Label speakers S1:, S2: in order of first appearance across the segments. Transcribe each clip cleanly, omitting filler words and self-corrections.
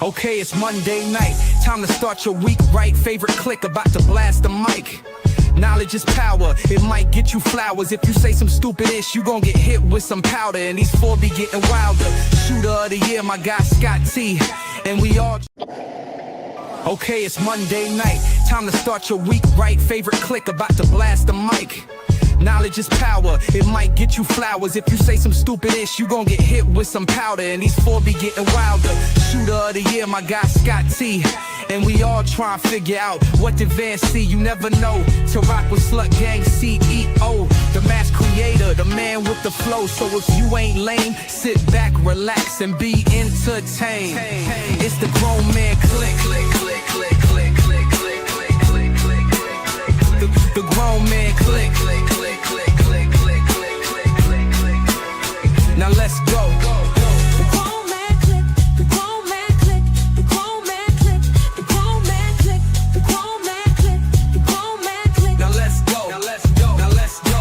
S1: Okay, it's Monday night. Time to start your week right. Favorite clique about to blast the mic. Knowledge is power, it might get you flowers. If you say some stupid ish, you gon' get hit with some powder. And these four be getting wilder. Shooter of the year, my guy Scott T. And we all... Okay, it's Monday night. Time to start your week right. Favorite clique about to blast the mic. Knowledge is power, it might get you flowers. If you say some stupid ish, you gon' get hit with some powder. And these four be getting wilder. Shooter of the year, my guy Scott T. And we all try and figure out what did Van see. You never know to rock with Slut Gang CEO, the mass creator, the man with the flow. So if you ain't lame, sit back, relax, and be entertained. It's the grown man clique. The grown man clique. Now let's go.
S2: The grown man clique, the grown man clique, the grown man clique, the grown man clique, the grown man clique, the grown man clique.
S1: Now let's go. Now let's go. Now let's go.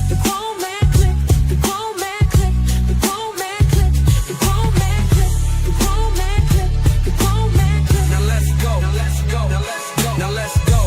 S2: The grown man clique, the grown man clique, the grown man clique, the grown man clique, the grown man clique, the grown man clique.
S1: Now let's go. Now let's go. Now let's go. Now let's go.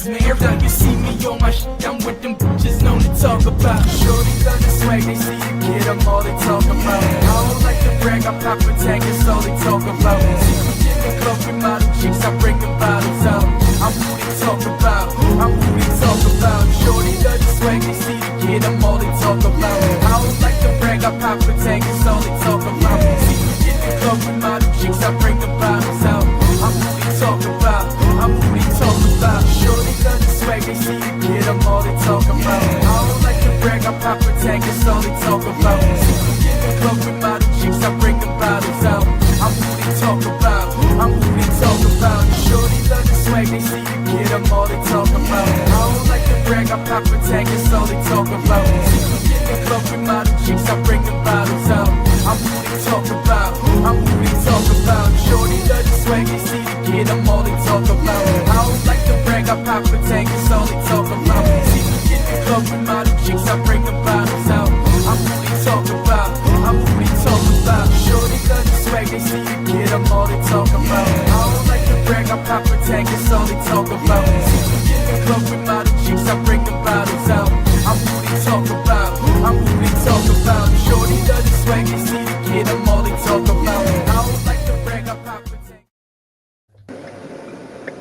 S1: Every time you see me on my shit, I'm with them bitches known to talk about. Shorty got the swag, they see the kid, I'm all they talk about. I don't like to brag, I pop a tag, it's all they talk about. See me in the club with model chicks, I bring them bottles out. I'm who they talk about, I'm who they talk about. Shorty got the swag, they see the kid, I'm all they talk about. I don't like to brag, I pop a tag, it's all they talk about. See me in the club with model chicks, I bring them bottles out. I'm who they talk about, I'm who they talk about. Shorty got the swag, they see the kid, I'm all they talk about. I don't like to brag, I pop a tag, it's all they talk about. See me in the club with model chicks, I bring them bottles out. I'm who they talk about, I'm who they talk about. Shorty got the swag, they see the kid, I'm all they talk about. I don't like to brag, I pop a tag, it's all they talk about. See me in the club with model chicks, I bring them bottles out. I'm who they talk about, I'm who they talk about. Shorty got the swag, they see the kid, I'm all they talk about. I don't like to brag, I pop a tag, it's all they talk about. See me in the club with model chicks, I bring them bottles out. I'm who they talk about, I'm who they talk about. Shorty got the swag, they see the kid, I'm all they talk about. I don't like to brag, I pop a tag, it's all they talk about. See me in the club with model chicks, I bring them bottles out. I'm who they talk about, I'm who they talk about. Shorty got the swag, they see the kid, I'm all they talk about. I don't like to brag, I pop a tag.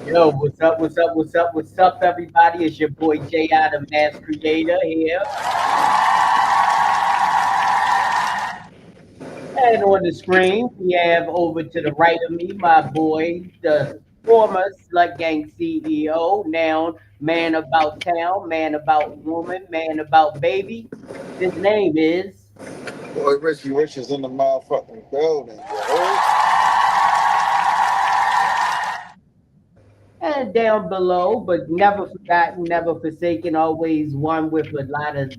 S3: Yo, what's up, what's up, what's up, what's up, everybody? It's your boy J.I. the Mass Creator here. And on the screen, we have over to the right of me, my boy, the former Slut Gang CEO, now man about town, man about woman, man about baby. His name is...
S4: Boy, Richie Rich is in the motherfucking building, bro.
S3: And down below, but never forgotten, never forsaken, always one with a lot of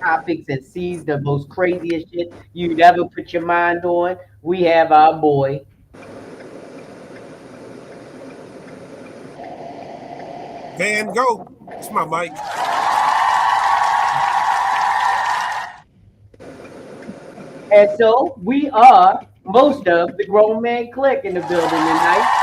S3: topics and sees the most craziest shit you'd ever put your mind on. We have our boy.
S5: Van Gogh. It's my mic.
S3: And so we are most of the grown man clique in the building tonight.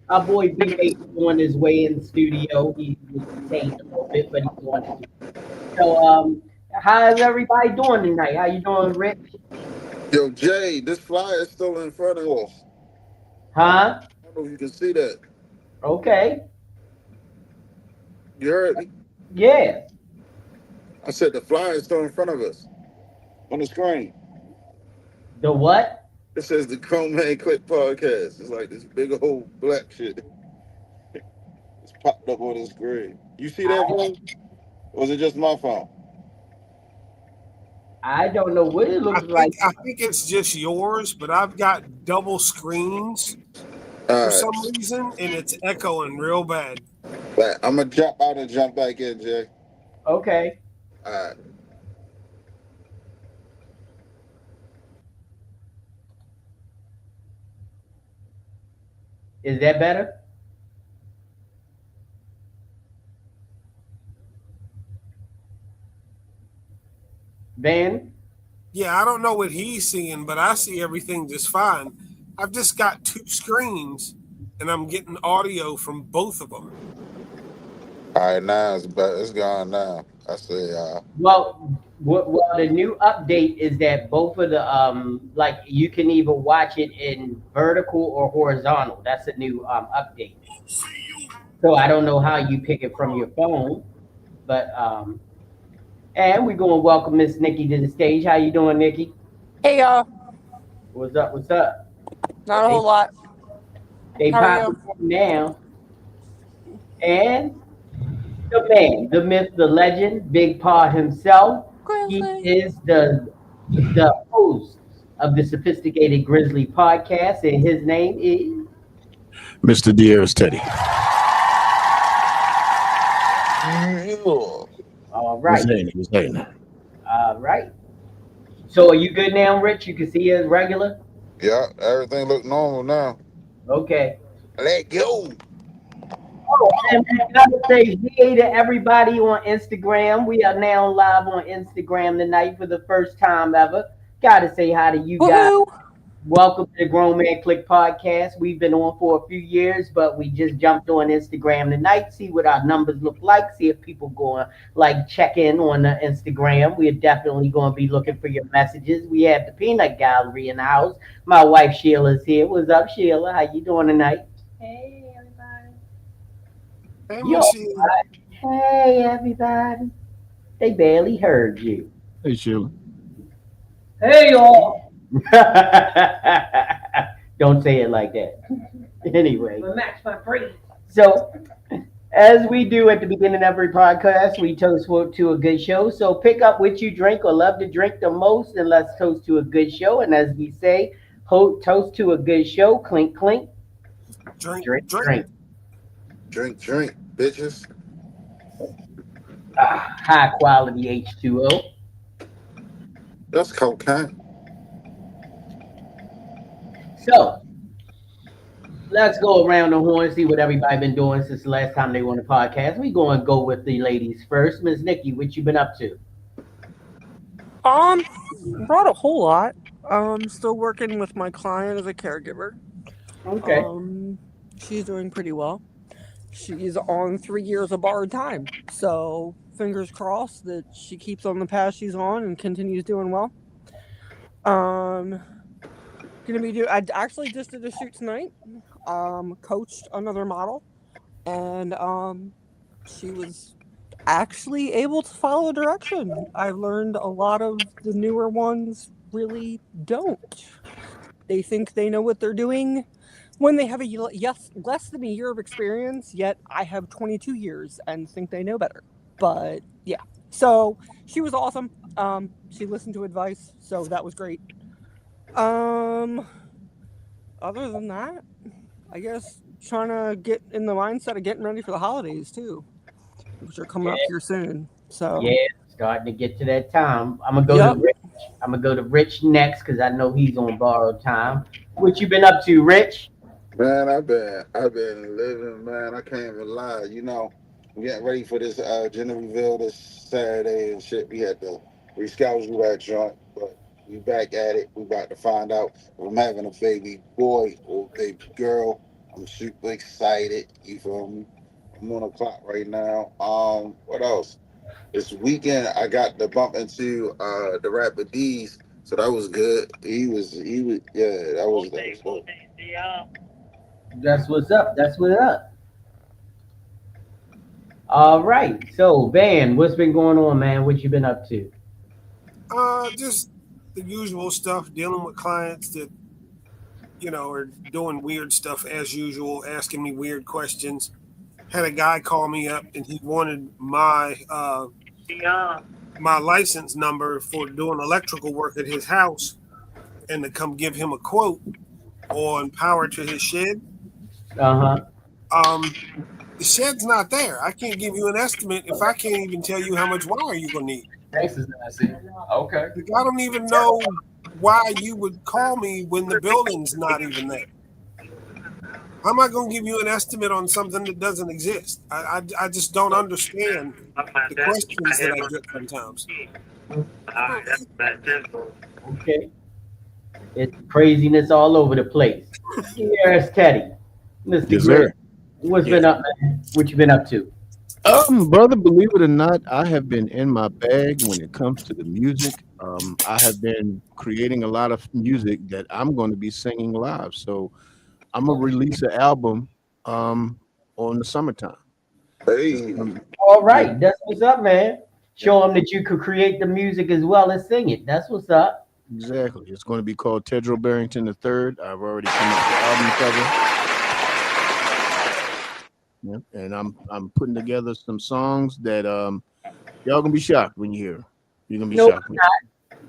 S3: Our boy Big H is on his way in the studio. He was detained a little bit, but he's on his way. So how's everybody doing tonight? How you doing, Rich?
S4: Yo, Jay, this flyer is still in front of us.
S3: Huh?
S4: I don't know if you can see that.
S3: Okay.
S4: You heard me?
S3: Yeah.
S4: I said the flyer is still in front of us on the screen.
S3: The what?
S4: It says the Grown Man Click Podcast. It's like this big old black shit. It's popped up on the screen. You see that, bro? Or is it just my phone?
S3: I don't know what it looks like.
S5: I think it's just yours, but I've got double screens for some reason, and it's echoing real bad.
S4: But I'm gonna jump out and jump back in, Jay.
S3: Okay.
S4: All right.
S3: Is that better? Van?
S5: Yeah, I don't know what he's seeing, but I see everything just fine. I've just got two screens, and I'm getting audio from both of them.
S4: All right, now it's gone now. I say,
S3: Well, the new update is that both of the like you can either watch it in vertical or horizontal. That's a new update. So I don't know how you pick it from your phone, but and we're gonna welcome Miss Nikki to the stage. How you doing, Nikki?
S6: Hey y'all,
S3: What's up? What's up?
S6: not a
S3: They
S6: whole lot.
S3: they
S6: How are
S3: popping
S6: you?
S3: in now, and the man, the myth, the legend, Big Paw himself. He
S6: Grizzly.
S3: is the host of the Sophisticated Grizzly podcast, and his name is.
S7: Mr. Dearest Teddy.
S4: yeah,
S3: All
S7: What's
S3: right,
S7: happening? What's happening?
S3: all right. So are you good now, Rich? You can see us regular.
S4: yeah, everything look normal now.
S3: Okay.
S4: Let go.
S3: Oh, and we gotta say hey to everybody on Instagram. We are now live on Instagram tonight for the first time ever. Gotta say hi to you guys.
S6: Woohoo!
S3: Welcome to the Grown Man Click podcast. We've been on for a few years, but we just jumped on Instagram tonight. See what our numbers look like. See if people going like check in on the Instagram. We are definitely going to be looking for your messages. We have the Peanut Gallery in the house. My wife Sheila's here. What's up, Sheila? How you doing tonight?
S2: Hey, everybody.
S5: Hey,
S3: You
S5: Miss
S3: all
S5: Sheila.
S3: right? Hey, everybody. They barely heard you.
S7: Hey, Sheila.
S3: Hey, y'all. Don't say it like that. Anyway.
S2: Match my breed.
S3: So, as we do at the beginning of every podcast, we toast to a good show. So, pick up what you drink or love to drink the most, and let's toast to a good show. And as we say, toast to a good show. Clink, clink.
S5: Drink,
S3: Drink,
S5: drink.
S3: drink.
S4: Drink, bitches.
S3: High quality H2O.
S4: That's cocaine.
S3: So, let's go around the horn, see what everybody been doing since the last time they were on the podcast. We going to go with the ladies first. Miss Nikki, what you been up to?
S6: Not a whole lot. Still working with my client as a caregiver.
S3: Okay.
S6: She's doing pretty well. She's on 3 years of borrowed time, so fingers crossed that she keeps on the path she's on and continues doing well. I actually just did a shoot tonight. Coached another model, and she was actually able to follow direction. I've learned a lot of the newer ones really don't. They think they know what they're doing when they have less than a year of experience, yet I have 22 years and think they know better. But yeah, so she was awesome. She listened to advice, so that was great. Other than that, I guess trying to get in the mindset of getting ready for the holidays too, which are coming up here soon. So
S3: Yeah, starting to get to that time. I'm gonna go
S6: Yep.
S3: to Rich. I'm gonna go to Rich next because I know he's on borrowed time. What you been up to, Rich?
S4: Man, I've been living, man. I can't even lie. You know, we getting ready for this gender reveal this Saturday and shit. We had to reschedule that joint, but we back at it. We about to find out if I'm having a baby boy or baby girl. I'm super excited. You feel me? I'm on the clock right now. What else? This weekend I got to bump into the rapper D's, so that was good. He was yeah, that was good.
S3: That's what's up. That's what's up. All right. So, Van, what's been going on, man? What you been up to?
S5: Just the usual stuff, dealing with clients that, are doing weird stuff as usual, asking me weird questions. Had a guy call me up and he wanted my license number for doing electrical work at his house and to come give him a quote on power to his shed.
S3: Uh
S5: The shed's not there. I can't give you an estimate if I can't even tell you how much wire you're gonna need.
S1: Thanks, Nancy. Okay.
S5: Like, I don't even know why you would call me when the building's not even there. How am I going to give you an estimate on something that doesn't exist? I just don't understand the questions that I get sometimes.
S3: Okay. It's craziness all over the place. Here's Teddy. Mr.
S7: Yes,
S3: Great.
S7: sir.
S3: What's
S7: Yes.
S3: been up, man? What you been up to?
S7: Brother, believe it or not, I have been in my bag when it comes to the music. I have been creating a lot of music that I'm going to be singing live. So I'm gonna release an album um on the summertime. It's
S4: Hey,
S3: All
S7: yeah,
S3: right, that's what's up, man.
S7: yeah,
S3: Show them that you could create the music as well as sing it. That's what's up.
S7: exactly. It's going to be called Tedro Barrington the Third. I've already come up with the album cover. Yeah, and I'm putting together some songs that y'all gonna be shocked when you hear 'em. You're gonna be
S3: No,
S7: shocked.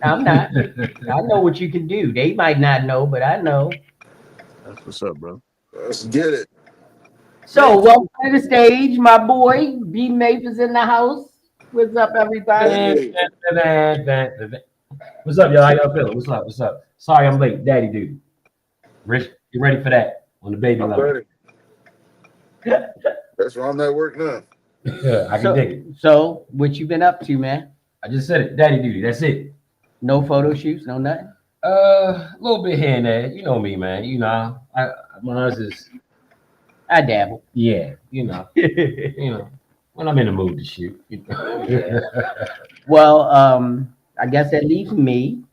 S3: I'm not. I know what you can do. They might not know, but I know.
S7: That's what's up, bro.
S4: let's get it.
S3: So, welcome to the stage, my boy. B Mape is in the house. What's up, everybody?
S8: Man,
S4: Hey,
S8: What's up, y'all? How y'all feeling? What's up? What's up? Sorry I'm late, Daddy dude. Rich, you ready for that on the baby
S4: I'm
S8: level?
S4: ready. That's why I'm at work now.
S8: I can dig it.
S3: So, what you been up to, man?
S8: I just said it, Daddy duty. That's it.
S3: No photo shoots, no nothing.
S8: A little bit here and there. You know me, man. You know, mine is
S3: I dabble.
S8: yeah. You know, when I'm in the mood to shoot.
S3: Well, I guess that leaves me.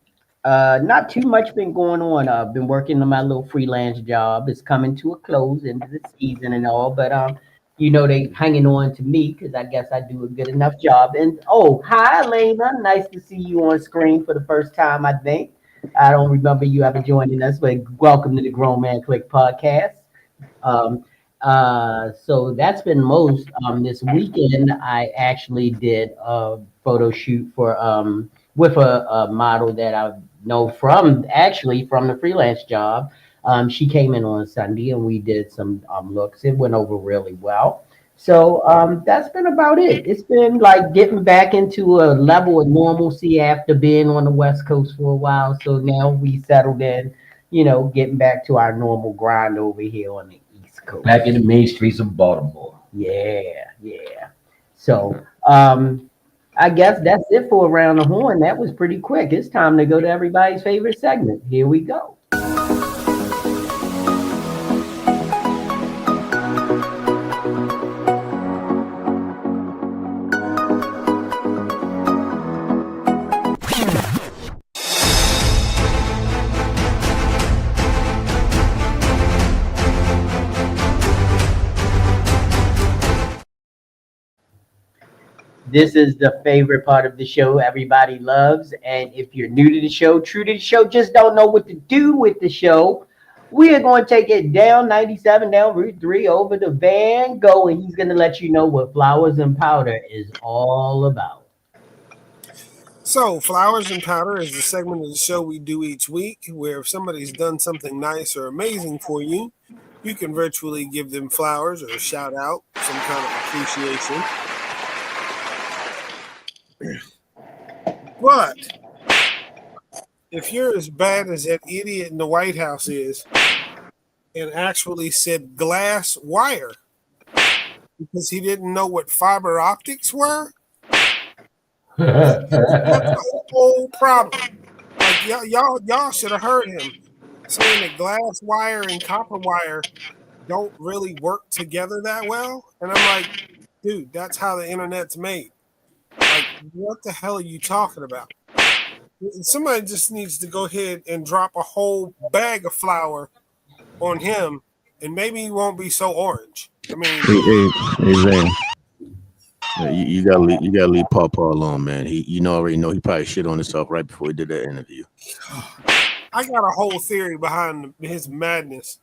S3: Not too much been going on. I've been working on my little freelance job. It's coming to a close into the season and all, but they hanging on to me because I guess I do a good enough job. And oh, hi, Elena. Nice to see you on screen for the first time. I think I don't remember you ever joining us, but welcome to the Grown Man Click podcast. Um, so that's been most. This weekend, I actually did a photo shoot for with a model that I know from actually from the freelance job. She came in on Sunday and we did some looks. It went over really well. So that's been about it. It's been like getting back into a level of normalcy after being on the West Coast for a while. So now we settled in, getting back to our normal grind over here on the East Coast.
S8: Back in the main streets of Baltimore.
S3: Yeah, yeah. So, I guess that's it for Around the Horn. That was pretty quick. It's time to go to everybody's favorite segment. Here we go. This is the favorite part of the show everybody loves. And if you're new to the show, true to the show, just don't know what to do with the show, we are going to take it down 97, down Route 3, over to Van Gogh, and he's going to let you know what Flowers and Powder is all about.
S5: So, Flowers and Powder is the segment of the show we do each week where if somebody's done something nice or amazing for you, you can virtually give them flowers or shout out some kind of appreciation. But if you're as bad as that idiot in the White House is and actually said glass wire because he didn't know what fiber optics were, that's the whole problem. Like y'all should have heard him saying that glass wire and copper wire don't really work together that well. And I'm like, dude, that's how the internet's made. Like, what the hell are you talking about? Somebody just needs to go ahead and drop a whole bag of flour on him, and maybe he won't be so orange. I mean,
S7: Hey, Zane. You gotta leave Paw alone, man. Already know he probably shit on himself right before he did that interview.
S5: I got a whole theory behind his madness.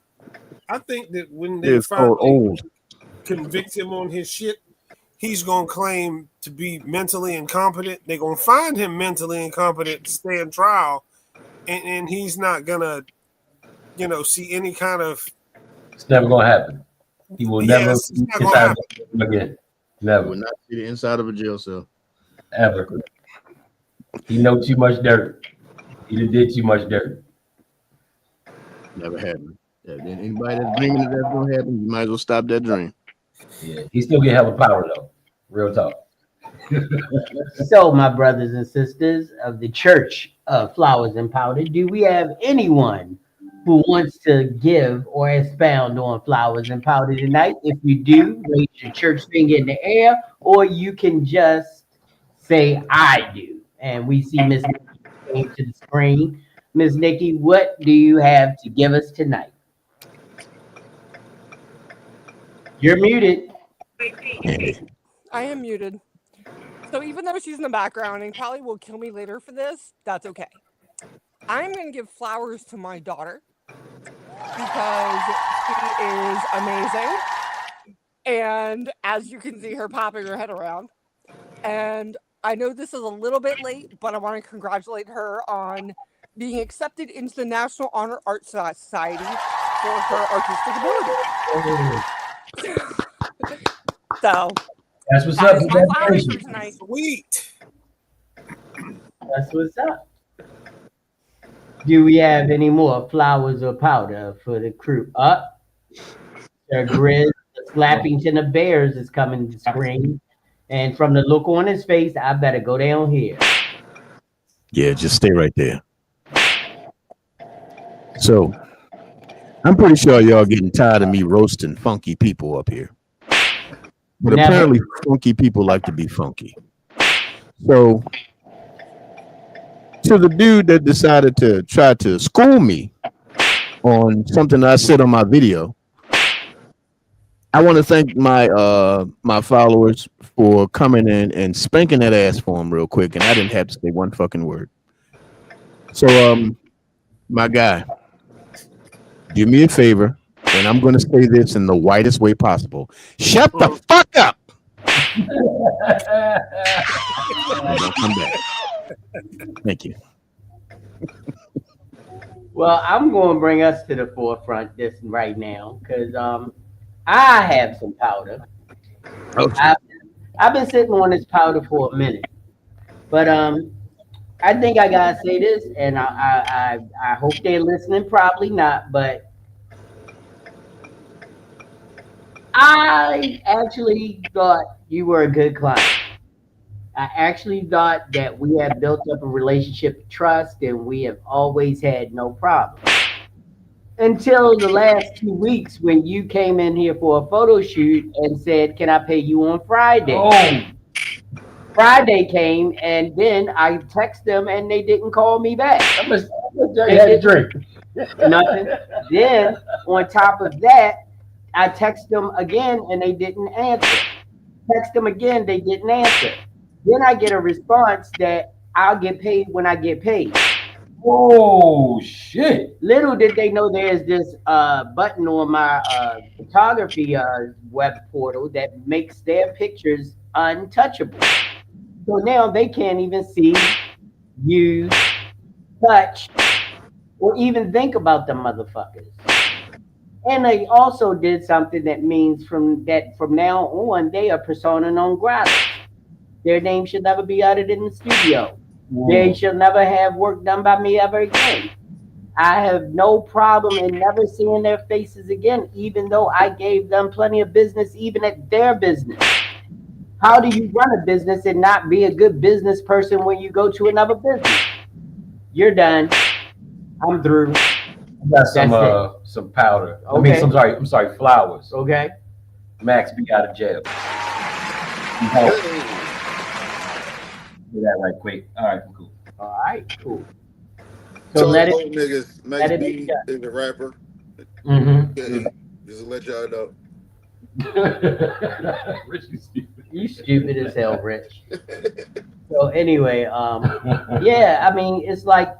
S5: I think that when they
S7: It's called
S5: finally
S7: old.
S5: convict him on his shit, he's gonna claim to be mentally incompetent. They're gonna find him mentally incompetent to stand trial, and he's not gonna, see any kind of.
S8: It's never gonna happen. He will never
S5: Yes, it's not
S8: get
S5: gonna
S8: out
S5: happen.
S8: of it again.
S7: You
S8: Never,
S7: will not see the inside of a jail cell.
S8: ever. He know too much dirt. He done did too much dirt.
S7: Never happened. Yeah, then anybody that's dreaming that that's gonna happen, you might as well stop that dream.
S8: Yeah, he still get hella power though. Real talk.
S3: So, my brothers and sisters of the Church flowers and powder. Do we have anyone who wants to give or expound on flowers and powder tonight? If you do, raise your church finger in the air, or you can just say I do. And we see Miss Nikki came to the screen. Miss Nikki, what do you have to give us tonight? You're muted.
S6: I am muted. So even though she's in the background and probably will kill me later for this, that's okay. I'm going to give flowers to my daughter because she is amazing. And as you can see her popping her head around. And I know this is a little bit late, but I want to congratulate her on being accepted into the National Honor Art Society for her artistic ability. So
S8: That's what's
S6: that
S8: up.
S6: is my flowers for
S8: Congratulations.
S6: tonight.
S5: Sweet.
S3: That's what's up. Do we have any more flowers or powder for the crew? Up. Sir Grizz, the Slappington of Bears is coming to the screen. And from the look on his face, I better go down here.
S7: Yeah, just stay right there. So, I'm pretty sure y'all getting tired of me roasting funky people up here. But
S3: Never.
S7: apparently, funky people like to be funky. So, to the dude that decided to try to school me on something I said on my video, I want to thank my followers for coming in and spanking that ass for him real quick, and I didn't have to say one fucking word. So, my guy, do me a favor, and I'm going to say this in the whitest way possible. Shut the fuck up. Don't come back. Thank you.
S3: Well, I'm going to bring us to the forefront this right now because I have some powder.
S7: Okay.
S3: I've been sitting on this powder for a minute, but I think I gotta say this, and I hope they're listening. Probably not, but I actually thought you were a good client. I actually thought that we have built up a relationship of trust, and we have always had no problem. Until the last 2 weeks when you came in here for a photo shoot and said, "Can I pay you on Friday?"
S8: Oh,
S3: Friday came, and then I text them, and they didn't call me back.
S8: how much you had to drink?
S3: Nothing. Then on top of that, I text them again, and they didn't answer. Text them again, they didn't answer. Then I get a response that I'll get paid when I get paid.
S8: Oh shit!
S3: Little did they know there's this button on my photography web portal that makes their pictures untouchable. So now they can't even see, use, touch, or even think about the motherfuckers. And they also did something that means from now on they are persona non grata. Their name should never be uttered in the studio. They shall never have work done by me ever again. I have no problem in never seeing their faces again, even though I gave them plenty of business, even at their business. How do you run a business and not be a good business person when you go to another business? You're done. I'm through.
S8: I got some powder. I mean,
S3: Okay.
S8: I'm sorry, flowers.
S3: Okay.
S8: Max be out of jail.
S4: Hey,
S8: Do that right quick. All right, cool.
S3: All right. Cool. So
S4: so
S3: let
S4: old
S3: it.
S4: niggas,
S3: let
S4: Max
S3: it
S4: B
S3: be done.
S4: is a rapper.
S3: Mm-hmm.
S4: Yeah, just to let y'all know.
S8: Rich, you stupid.
S3: You stupid as hell, Rich. So anyway, yeah, I mean, it's like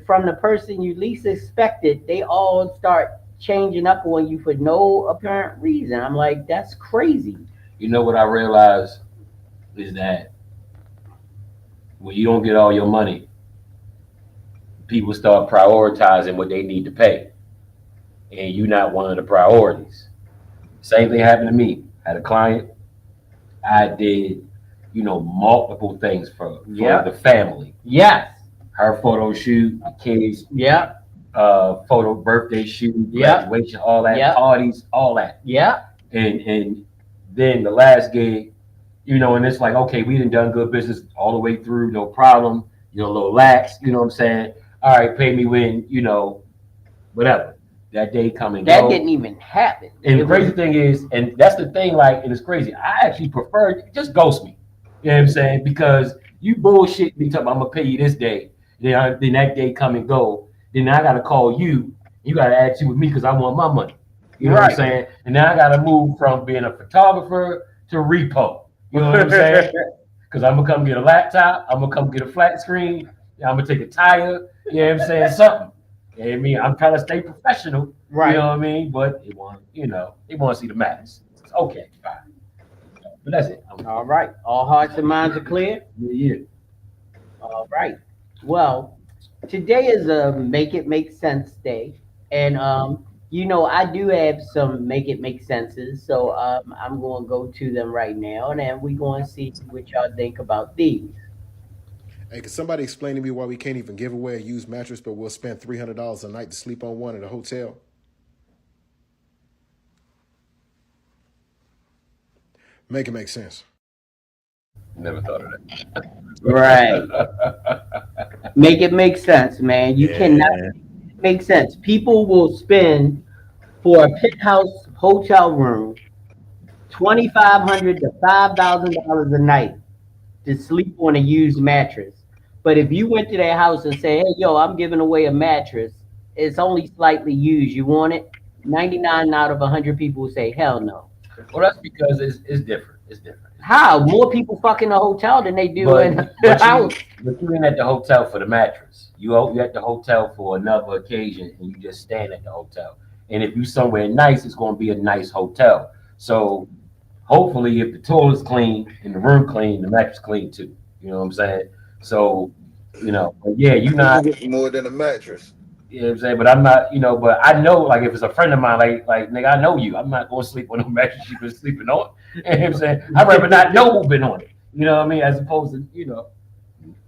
S3: from the person you least expected, they all start changing up on you for no apparent reason. I'm like, that's crazy.
S8: You know what I realized is that when you don't get all your money, people start prioritizing what they need to pay, and you're not one of the priorities. Same thing happened to me. I had a client. I did, multiple things for
S3: Yeah.
S8: the family.
S3: Yes.
S8: Her photo shoot, the kids,
S3: Yeah.
S8: photo birthday shoot,
S3: Yeah.
S8: graduation, all that,
S3: Yeah.
S8: parties, all that.
S3: Yeah.
S8: And then the last gig, and it's like, okay, we done good business all the way through, no problem. a little lax. You know what I'm saying? All right, pay me when whatever. That day come and
S3: That
S8: go.
S3: didn't even happen.
S8: And
S3: It
S8: the crazy
S3: was
S8: thing is, and that's the thing, like, and it's crazy. I actually prefer just ghost me. You know what I'm saying? Because you bullshit me talking about I'm gonna pay you this day, then that day come and go. Then I gotta call you. You gotta add you with me because I want my money. You know what I'm
S3: right.
S8: saying? And now I gotta move from being a photographer to repo. You know what I'm saying? Because I'm gonna come get a laptop. I'm gonna come get a flat screen. I'm gonna take a tire. You know what I'm saying? Something. You know what I mean? I'm trying to stay professional. You know
S3: Right.
S8: what I mean? But they want to see the max. It's okay, fine. But that's it.
S3: All right. All hearts and minds are clear.
S8: Yeah.
S3: All right. Well, today is a Make It Make Sense day. And I do have some Make It Make Senses. So I'm going to go to them right now, and then we're going to see what y'all think about these.
S9: Hey, can somebody explain to me why we can't even give away a used mattress, but we'll spend $300 a night to sleep on one at a hotel? Make it make sense.
S8: Never thought of
S3: Right. Make it make sense, man. You cannot
S7: Yeah.
S3: make sense. People will spend for a penthouse hotel room 2,500 to $5,000 a night to sleep on a used mattress. But if you went to their house and say, "Hey, yo, I'm giving away a mattress. It's only slightly used. You want it?" 99 out of 100 people will say, "Hell no."
S8: it. Well, that's because it's different. It's different.
S3: How? More people fuck in a hotel than they do in
S8: But
S3: the
S8: but
S3: house.
S8: you ain't at the hotel for the mattress. You at the hotel for another occasion, and you just stand at the hotel. And if you somewhere nice, it's going to be a nice hotel. So hopefully, if the toilet's clean and the room clean, the mattress clean too. You know what I'm saying? So but yeah, you
S4: You
S8: not.
S4: get more than a mattress.
S8: You know what I'm saying? But I'm not. But I know, like, if it's a friend of mine, like nigga, I know you. I'm not going to sleep on no mattress you've been sleeping on. You know what I'm saying? I'd rather not know who's been on it. You know what I mean? As opposed to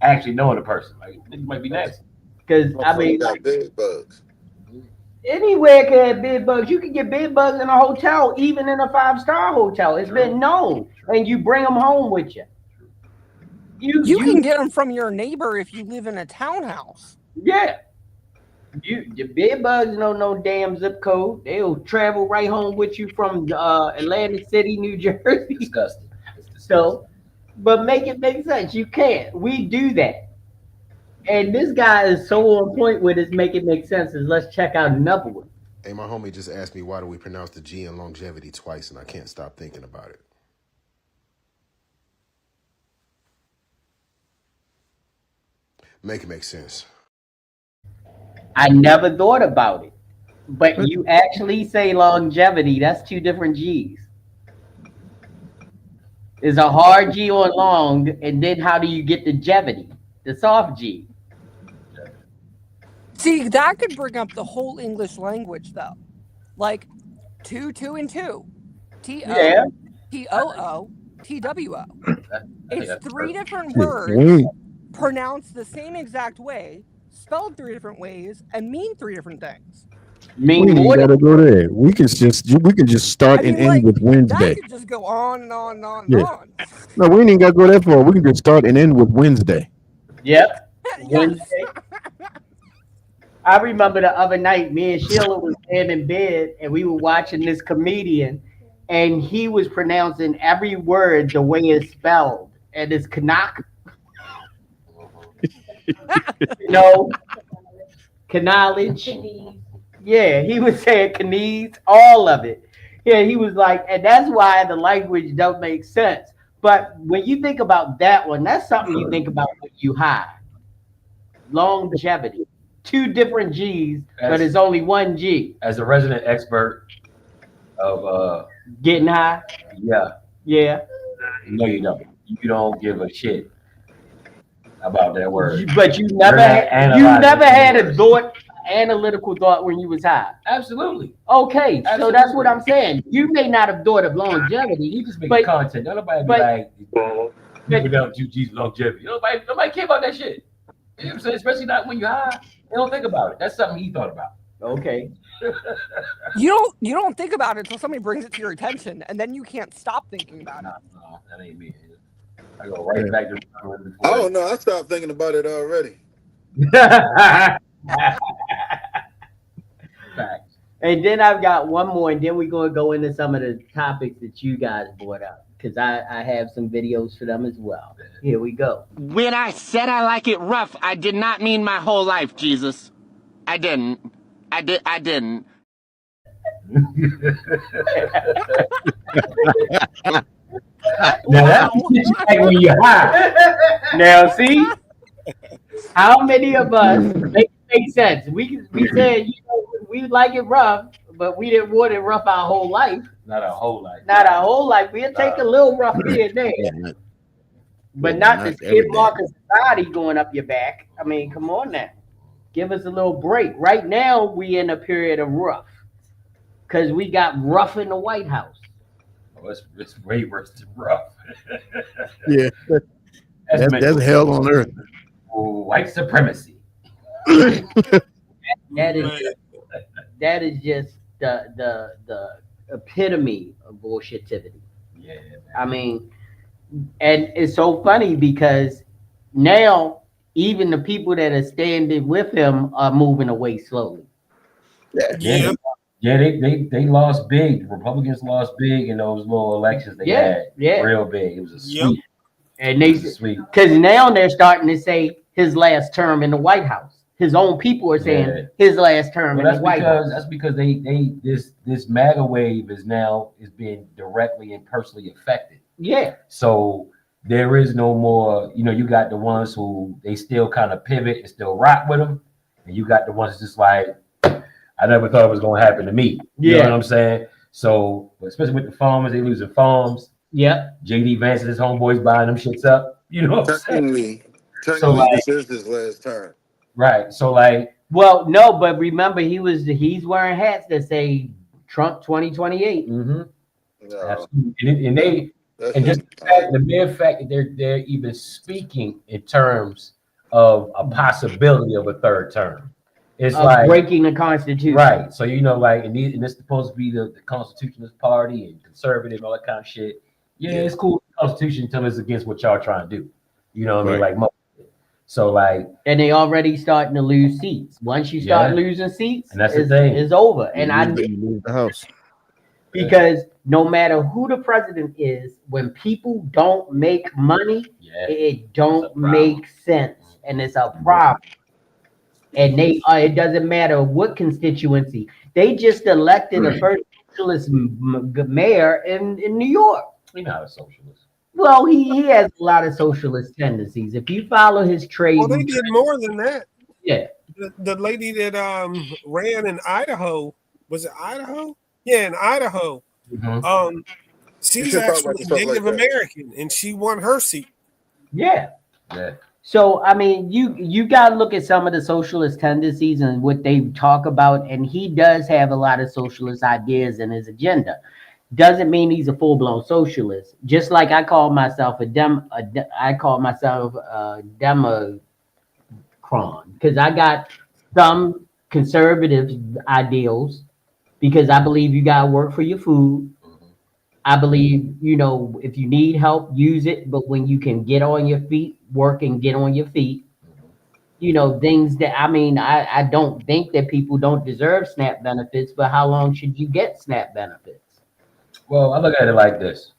S8: actually knowing the person. Like, niggas might be nasty.
S3: Because, I
S4: Motherfucker
S3: mean,
S4: got bed bugs.
S3: anywhere can have bed bugs. You can get bed bugs in a hotel, even in a five-star hotel. It's been known. And you bring them home with you.
S6: You can get them from your neighbor if you live in a townhouse.
S3: Yeah. The bed bugs know no damn zip code. They'll travel right home with you from Atlantic City, New Jersey.
S8: Disgusting. It's disgusting.
S3: So, but make it make sense. You can't. We do that. And this guy is so on point with his make it make sense. Let's check out another one.
S9: Hey, my homie just asked me why do we pronounce the G in longevity twice, and I can't stop thinking about it. Make it make sense.
S3: I never thought about it. But you actually say longevity. That's two different G's. There's a hard G on long, and then how do you get the jevity? The soft G.
S6: See, that could bring up the whole English language, though. Like 2, 2, and 2.
S3: Yeah.
S6: T-O-O, T-W-O. It's
S8: that's
S6: three
S8: perfect.
S6: different
S7: We
S6: words
S7: ain't,
S6: pronounced the same exact way, spelled three different ways, and mean three different things.
S7: we
S3: Mean
S7: ain't even
S3: more than
S7: gotta go there. We can just start
S6: I
S7: and
S6: mean,
S7: end
S6: like,
S7: with
S6: that
S7: Wednesday.
S6: could just go on and on and on and
S7: Yeah.
S6: on.
S7: No, we ain't even gotta go that far. We can just start and end with Wednesday.
S3: Yep.
S6: Yes.
S3: Wednesday. I remember the other night, me and Sheila was laying in bed and we were watching this comedian, and he was pronouncing every word the way it's spelled. And it's Canuck, no, knowledge. Yeah, he was saying Canese, all of it. Yeah, he was like, and that's why the language don't make sense. But when you think about that one, that's something you think about when you high. Longevity. Two different G's, but it's only one G.
S8: As a resident expert of
S3: Getting high.
S8: yeah,
S3: Yeah.
S8: no, you don't. You don't give a shit about that word.
S3: But you
S8: You're
S3: never
S8: not
S3: had a
S8: analyzing
S3: thought, analytical thought when you was high.
S8: Absolutely.
S3: Okay, so that's what
S8: Absolutely.
S3: I'm saying. You may not have thought of longevity.
S8: You just make
S3: But-
S8: content. Nobody be
S3: but-
S8: like,
S3: but-
S8: people down 2G's longevity. Nobody care about that shit. You know what I'm saying? Especially not when you're high. They don't think about it. That's something he thought about.
S3: Okay.
S6: You don't think about it until somebody brings it to your attention, and then you can't stop thinking about it.
S8: No, that ain't me. I go right
S7: Yeah.
S8: back to
S4: I don't know. I stopped thinking about it already.
S8: Facts.
S3: And then I've got one more, and then we're going to go into some of the topics that you guys brought up because I have some videos for them as well. Here we go.
S10: When I said I like it rough, I did not mean my whole life, Jesus. I didn't. I didn't.
S8: Now that's the shit you like when you're high.
S3: Now, see, how many of us make sense? We said we like it rough, but we didn't want it rough our whole life.
S8: Not a whole life.
S3: Not our whole life. We'll take a little rough here and there,
S7: Yeah,
S3: but
S7: yeah,
S3: not
S7: not
S3: this
S7: every
S3: kid
S7: day.
S3: mark of society going up your back. I mean, come on now, give us a little break. Right now, we in a period of rough because we got rough in the White House.
S8: Oh, it's way worse than rough.
S7: Yeah,
S8: That's
S7: that's hell on earth.
S8: white supremacy.
S3: That is just the epitome of bullshitivity.
S8: Yeah, man.
S3: I mean, and it's so funny because now even the people that are standing with him are moving away slowly.
S5: Yeah.
S8: Yeah, they lost big. The Republicans lost big in those little elections they had.
S3: Yeah.
S8: Real big. It was a
S5: Yep.
S8: sweep.
S3: And
S8: It was a sweep.
S3: because now they're starting to say his last term in the White House. His own people are saying
S8: Yeah.
S3: his last term
S8: Well,
S3: in the White House.
S8: that's because this MAGA wave is being directly and personally affected.
S3: Yeah.
S8: So there is no more, you got the ones who they still kind of pivot and still rock with them, and you got the ones just like, I never thought it was going to happen to me. You know what I'm saying? So, especially with the farmers, they losing farms.
S3: Yep.
S8: JD Vance and his homeboys buying them shits up. You know what I'm saying?
S4: Technically,
S8: like-
S4: this is his last term.
S8: Right. So like,
S3: Well, no, but remember he's wearing hats that say Trump 2028.
S4: No,
S8: absolutely. And they
S4: that's
S8: and just the mere fact that they're even speaking in terms of a possibility of a third term. It's like
S3: breaking the Constitution.
S8: right. So like, and it's supposed to be the Constitutionalist Party and conservative and all that kind of shit. Yeah, it's cool, the Constitution, until it's against what y'all trying to do. You know what I mean? Like, so like,
S3: and they already starting to lose seats. Once you start losing seats,
S8: and that's the thing,
S3: it's over. And
S7: you lose the house
S3: because no matter who the president is, when people don't make money, it don't make sense, and it's a problem. And it doesn't matter what constituency. They just elected a first socialist mayor in New York.
S8: He's not a socialist.
S3: Well, he has a lot of socialist tendencies. If you follow his trade,
S5: Well, they did more than that.
S3: Yeah.
S5: The lady that ran in Idaho, was it Idaho? Yeah, in Idaho.
S8: Mm-hmm.
S5: She's actually Native American, and she won her seat.
S3: Yeah.
S8: Yeah.
S3: So I mean, you got to look at some of the socialist tendencies and what they talk about, and he does have a lot of socialist ideas in his agenda. Doesn't mean he's a full-blown socialist. Just like I call myself a Democron because I got some conservative ideals because I believe you got to work for your food. I believe, if you need help, use it. But when you can get on your feet, work and get on your feet, things that, I don't think that people don't deserve SNAP benefits, but how long should you get SNAP benefits?
S8: Well, I look at it like this.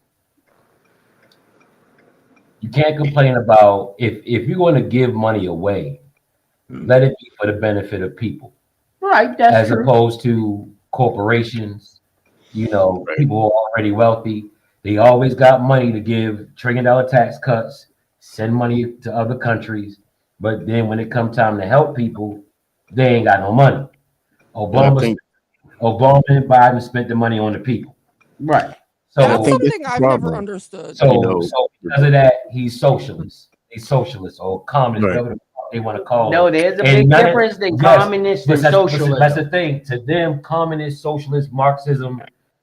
S8: You can't complain about if you're going to give money away, let it be for the benefit of people.
S3: Right, that's
S8: as
S3: true.
S8: Opposed to corporations, people who are already wealthy. They always got money to give, $1 trillion tax cuts, send money to other countries. But then when it comes time to help people, they ain't got no money. Obama and Biden spent the money on the people.
S3: Right.
S8: So
S6: that's something I've never understood.
S8: So because of that, he's socialist. He's socialist or communist, whatever they want to call it.
S3: No, there's a big difference than communist and socialism.
S8: That's the thing. To them, communist, socialist, Marxism,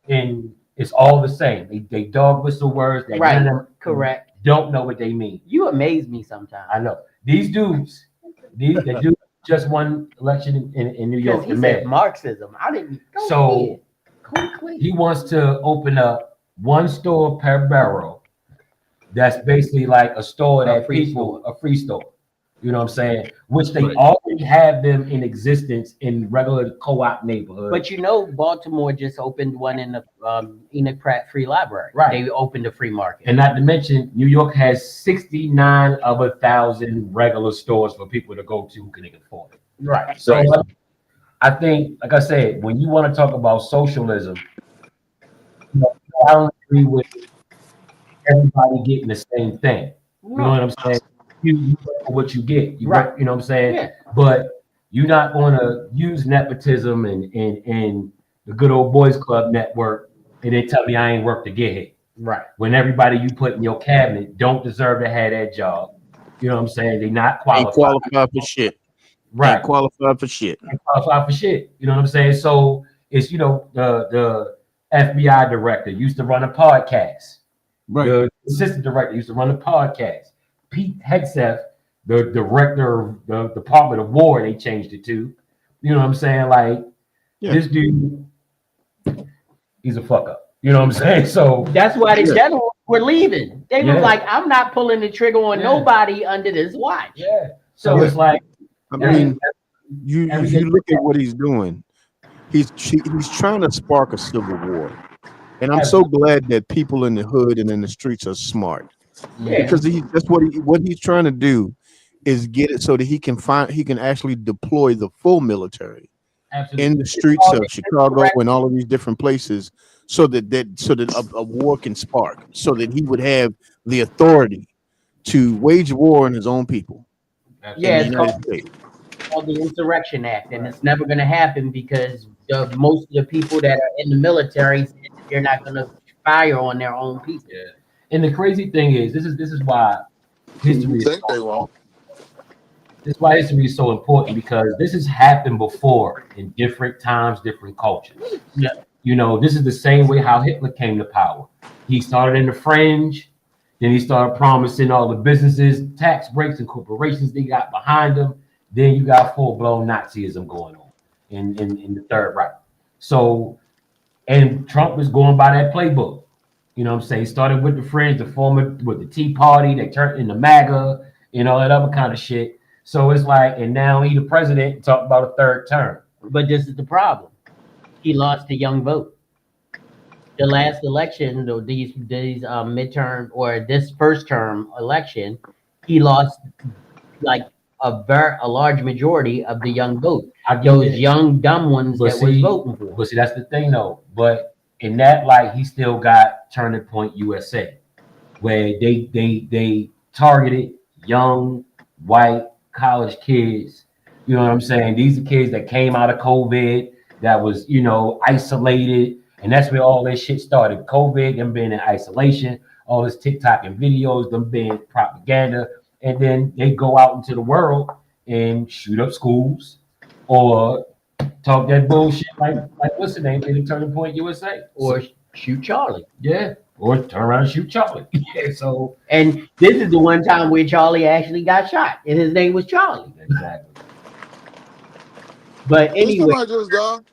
S8: and it's all the same. They dog whistle words.
S3: Right. Correct.
S8: Don't know what they mean.
S3: You amaze me sometimes.
S8: I know. These dudes, they do just won election in New York.
S3: He said Marxism. I didn't.
S8: He wants to open up one store per borough that's basically like a store
S3: A
S8: that
S3: free
S8: people, a free store. You know what I'm saying? Which they
S7: Right.
S8: already have them in existence in regular co-op neighborhoods.
S3: But you know, Baltimore just opened one in the Enoch Pratt Free Library.
S8: Right.
S3: They opened a free market.
S8: And not to mention, New York has 69 of 1,000 regular stores for people to go to who can afford it.
S3: Right.
S8: So I think, like I said, when you want to talk about socialism, you know, I don't agree with everybody getting the same thing. You know what I'm saying? You work for what you get. You
S3: Right.
S8: work, you know what I'm saying?
S3: Yeah.
S8: But you're not going to use nepotism and the good old boys club network and then tell me I ain't worked to get here.
S3: Right.
S8: When everybody you put in your cabinet don't deserve to have that job. You know what I'm saying? They're not
S7: Ain't
S8: qualified.
S7: qualified for shit.
S8: Right.
S7: Ain't qualified for shit.
S8: Ain't qualified for shit. You know what I'm saying? So it's, you know, the FBI director used to run a podcast.
S7: Right.
S8: The assistant director used to run a podcast. Pete Hegseth, the director of the Department of War, they changed it to. You know what I'm saying? Like,
S7: Yeah.
S8: this dude, he's a fuck up. You know what I'm saying? So
S3: That's why the
S7: Yeah.
S3: generals were leaving. They
S8: Yeah.
S3: were like, I'm not pulling the trigger on
S8: Yeah.
S3: nobody under this watch.
S8: yeah. So
S3: Yeah.
S8: it's like,
S7: I mean, if
S8: everything-
S7: you look at what he's doing, he's trying to spark a civil war. And I'm so glad that people in the hood and in the streets are smart.
S3: Yeah.
S7: Because that's what he's trying to do is get it so that he can actually deploy the full military
S8: absolutely.
S7: in the streets of Chicago and all of these different places so that a war can spark, so that he would have the authority to wage war on his own people
S3: Yeah,
S7: in
S3: it's
S7: the United States.
S3: called the Insurrection Act, and it's never going to happen because most of the people that are in the military, they're not going to fire on their own people.
S8: Yeah. And the crazy thing is, this is why history
S4: Think they won't.
S8: this is why history is so important, because this has happened before in different times, different cultures.
S3: Yeah.
S8: You know, this is the same way how Hitler came to power. He started in the fringe, then he started promising all the businesses tax breaks and corporations they got behind him. Then you got full-blown Nazism going on in the Third Reich. So, and Trump is going by that playbook. You know what I'm saying? He started with the fringe, with the Tea Party, they turned into MAGA, and all that other kind of shit. So it's like, and now he the president, talk about a third term.
S3: But this is the problem. He lost the young vote. The last election, or these midterm or this first term election, he lost like a large majority of the young vote. Those young dumb ones that was voting for.
S8: But see, that's the thing though. But in that light, he still got Turning Point USA, where they targeted young white college kids. You know what I'm saying? These are kids that came out of COVID, that was, you know, isolated, and that's where all this shit started. COVID, them being in isolation, all this TikTok and videos, them being propaganda, and then they go out into the world and shoot up schools or talk that bullshit like what's the name? In Turning Point USA,
S3: Or shoot Charlie.
S8: yeah, or turn around and shoot Charlie. Yeah, so
S3: And this is the one time where Charlie actually got shot, and his name was Charlie.
S8: exactly.
S3: But anyway,
S4: Just dog.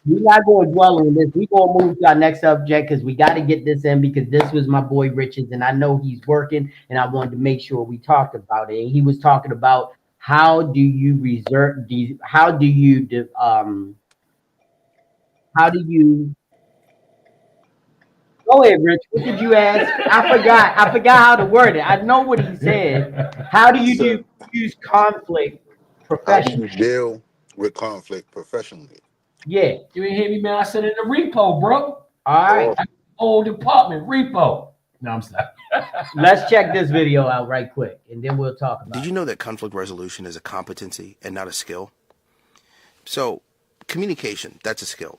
S3: we're not going to dwell on this. We're going to move to our next subject because we got to get this in, because this was my boy Richards, and I know he's working, and I wanted to make sure we talked about it. And he was talking about how do you go ahead, Rich. What did you ask? I forgot how to word it. I know what he said. How do you use conflict
S4: How do
S3: professionally?
S4: you deal with conflict professionally?
S3: Yeah.
S8: You ain't hear me, man. I said in the repo, bro.
S3: All right.
S8: Old department repo. No, I'm sorry.
S3: Let's check this video out right quick, and then we'll talk about
S11: Did you know that conflict resolution is a competency and not a skill? So, communication, that's a skill.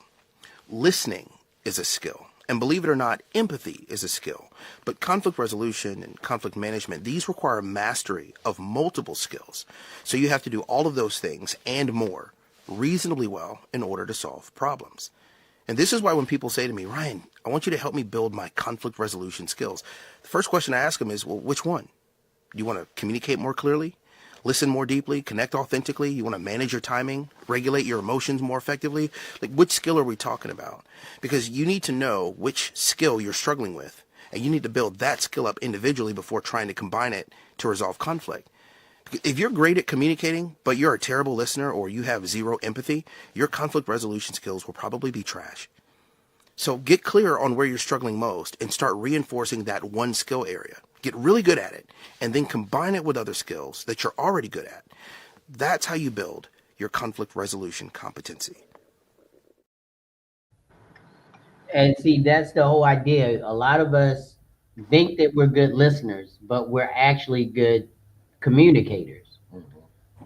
S11: Listening is a skill. And believe it or not, empathy is a skill. But conflict resolution and conflict management, these require mastery of multiple skills. So you have to do all of those things and more reasonably well in order to solve problems. And this is why when people say to me, Ryan, I want you to help me build my conflict resolution skills, the first question I ask them is, well, which one? Do you want to communicate more clearly? Listen more deeply, connect authentically? You want to manage your timing, regulate your emotions more effectively? Like, which skill are we talking about? Because you need to know which skill you're struggling with And you need to build that skill up individually before trying to combine it to resolve conflict. If you're great at communicating, but you're a terrible listener or you have zero empathy, your conflict resolution skills will probably be trash. So get clear on where you're struggling most and start reinforcing that one skill area. Get really good at it and then combine it with other skills that you're already good at. That's how you build your conflict resolution competency.
S3: And see, that's the whole idea. A lot of us think that we're good listeners, but we're actually good communicators,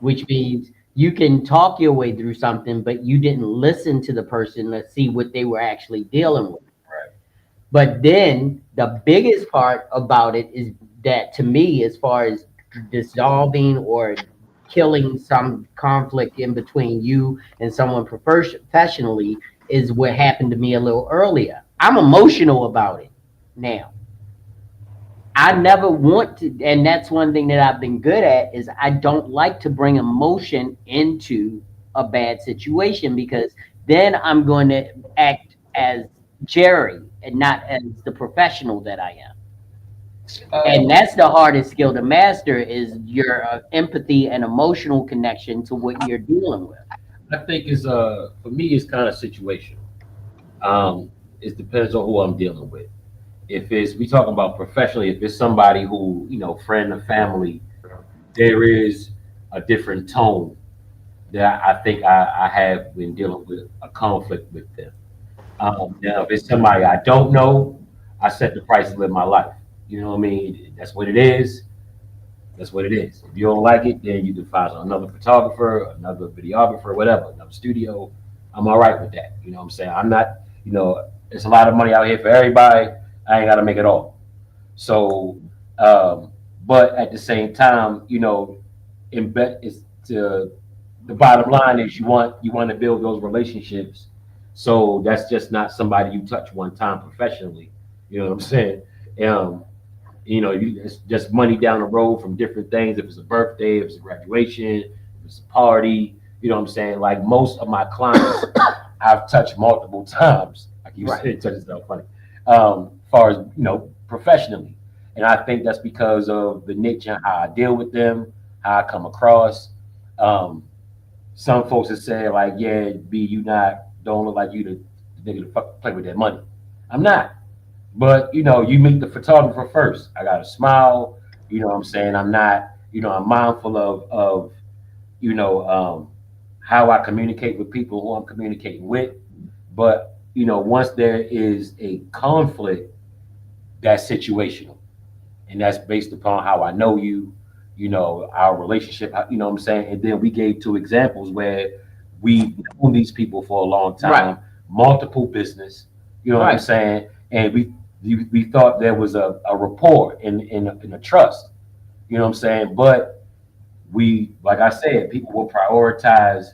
S3: which means you can talk your way through something, but you didn't listen to the person to see what they were actually dealing with.
S8: Right.
S3: But then the biggest part about it is that, to me, as far as dissolving or killing some conflict in between you and someone professionally, is what happened to me a little earlier. I'm emotional about it now. I never want to, and that's one thing that I've been good at, is I don't like to bring emotion into a bad situation, because then I'm going to act as Jerry and not as the professional that I am. And that's the hardest skill to master, is your empathy and emotional connection to what you're dealing with.
S8: I think it's for me it's kind of situational. It depends on who I'm dealing with. If it's we talking about professionally, if it's somebody who friend or family, there is a different tone that I think I have when dealing with a conflict with them. Now, if it's somebody I don't know, I set the price to live my life. You know what I mean? That's what it is. That's what it is. If you don't like it, then you can find another photographer, another videographer, whatever, another studio. I'm all right with that. You know what I'm saying? I'm not, it's a lot of money out here for everybody. I ain't got to make it all. So, but at the same time, it's the bottom line is you want to build those relationships. So that's just not somebody you touch one time professionally. You know what I'm saying? It's just money down the road from different things. If it's a birthday, if it's a graduation, if it's a party, you know what I'm saying? Like most of my clients, I've touched multiple times. Like you said, touch is so funny. Far as professionally, and I think that's because of the niche and how I deal with them, how I come across. Some folks have said like, yeah, B, don't look like you the nigga to play with that money. I'm not. But you meet the photographer first. I got to smile. You know what I'm saying? I'm not. I'm mindful of how I communicate with people who I'm communicating with. But once there is a conflict, that's situational, and that's based upon how I know you. Our relationship. You know what I'm saying? And then we gave 2 examples where we known these people for a long time, multiple business. You know what I'm saying? And we thought there was a rapport in a trust. You know what I'm saying? But like I said, people will prioritize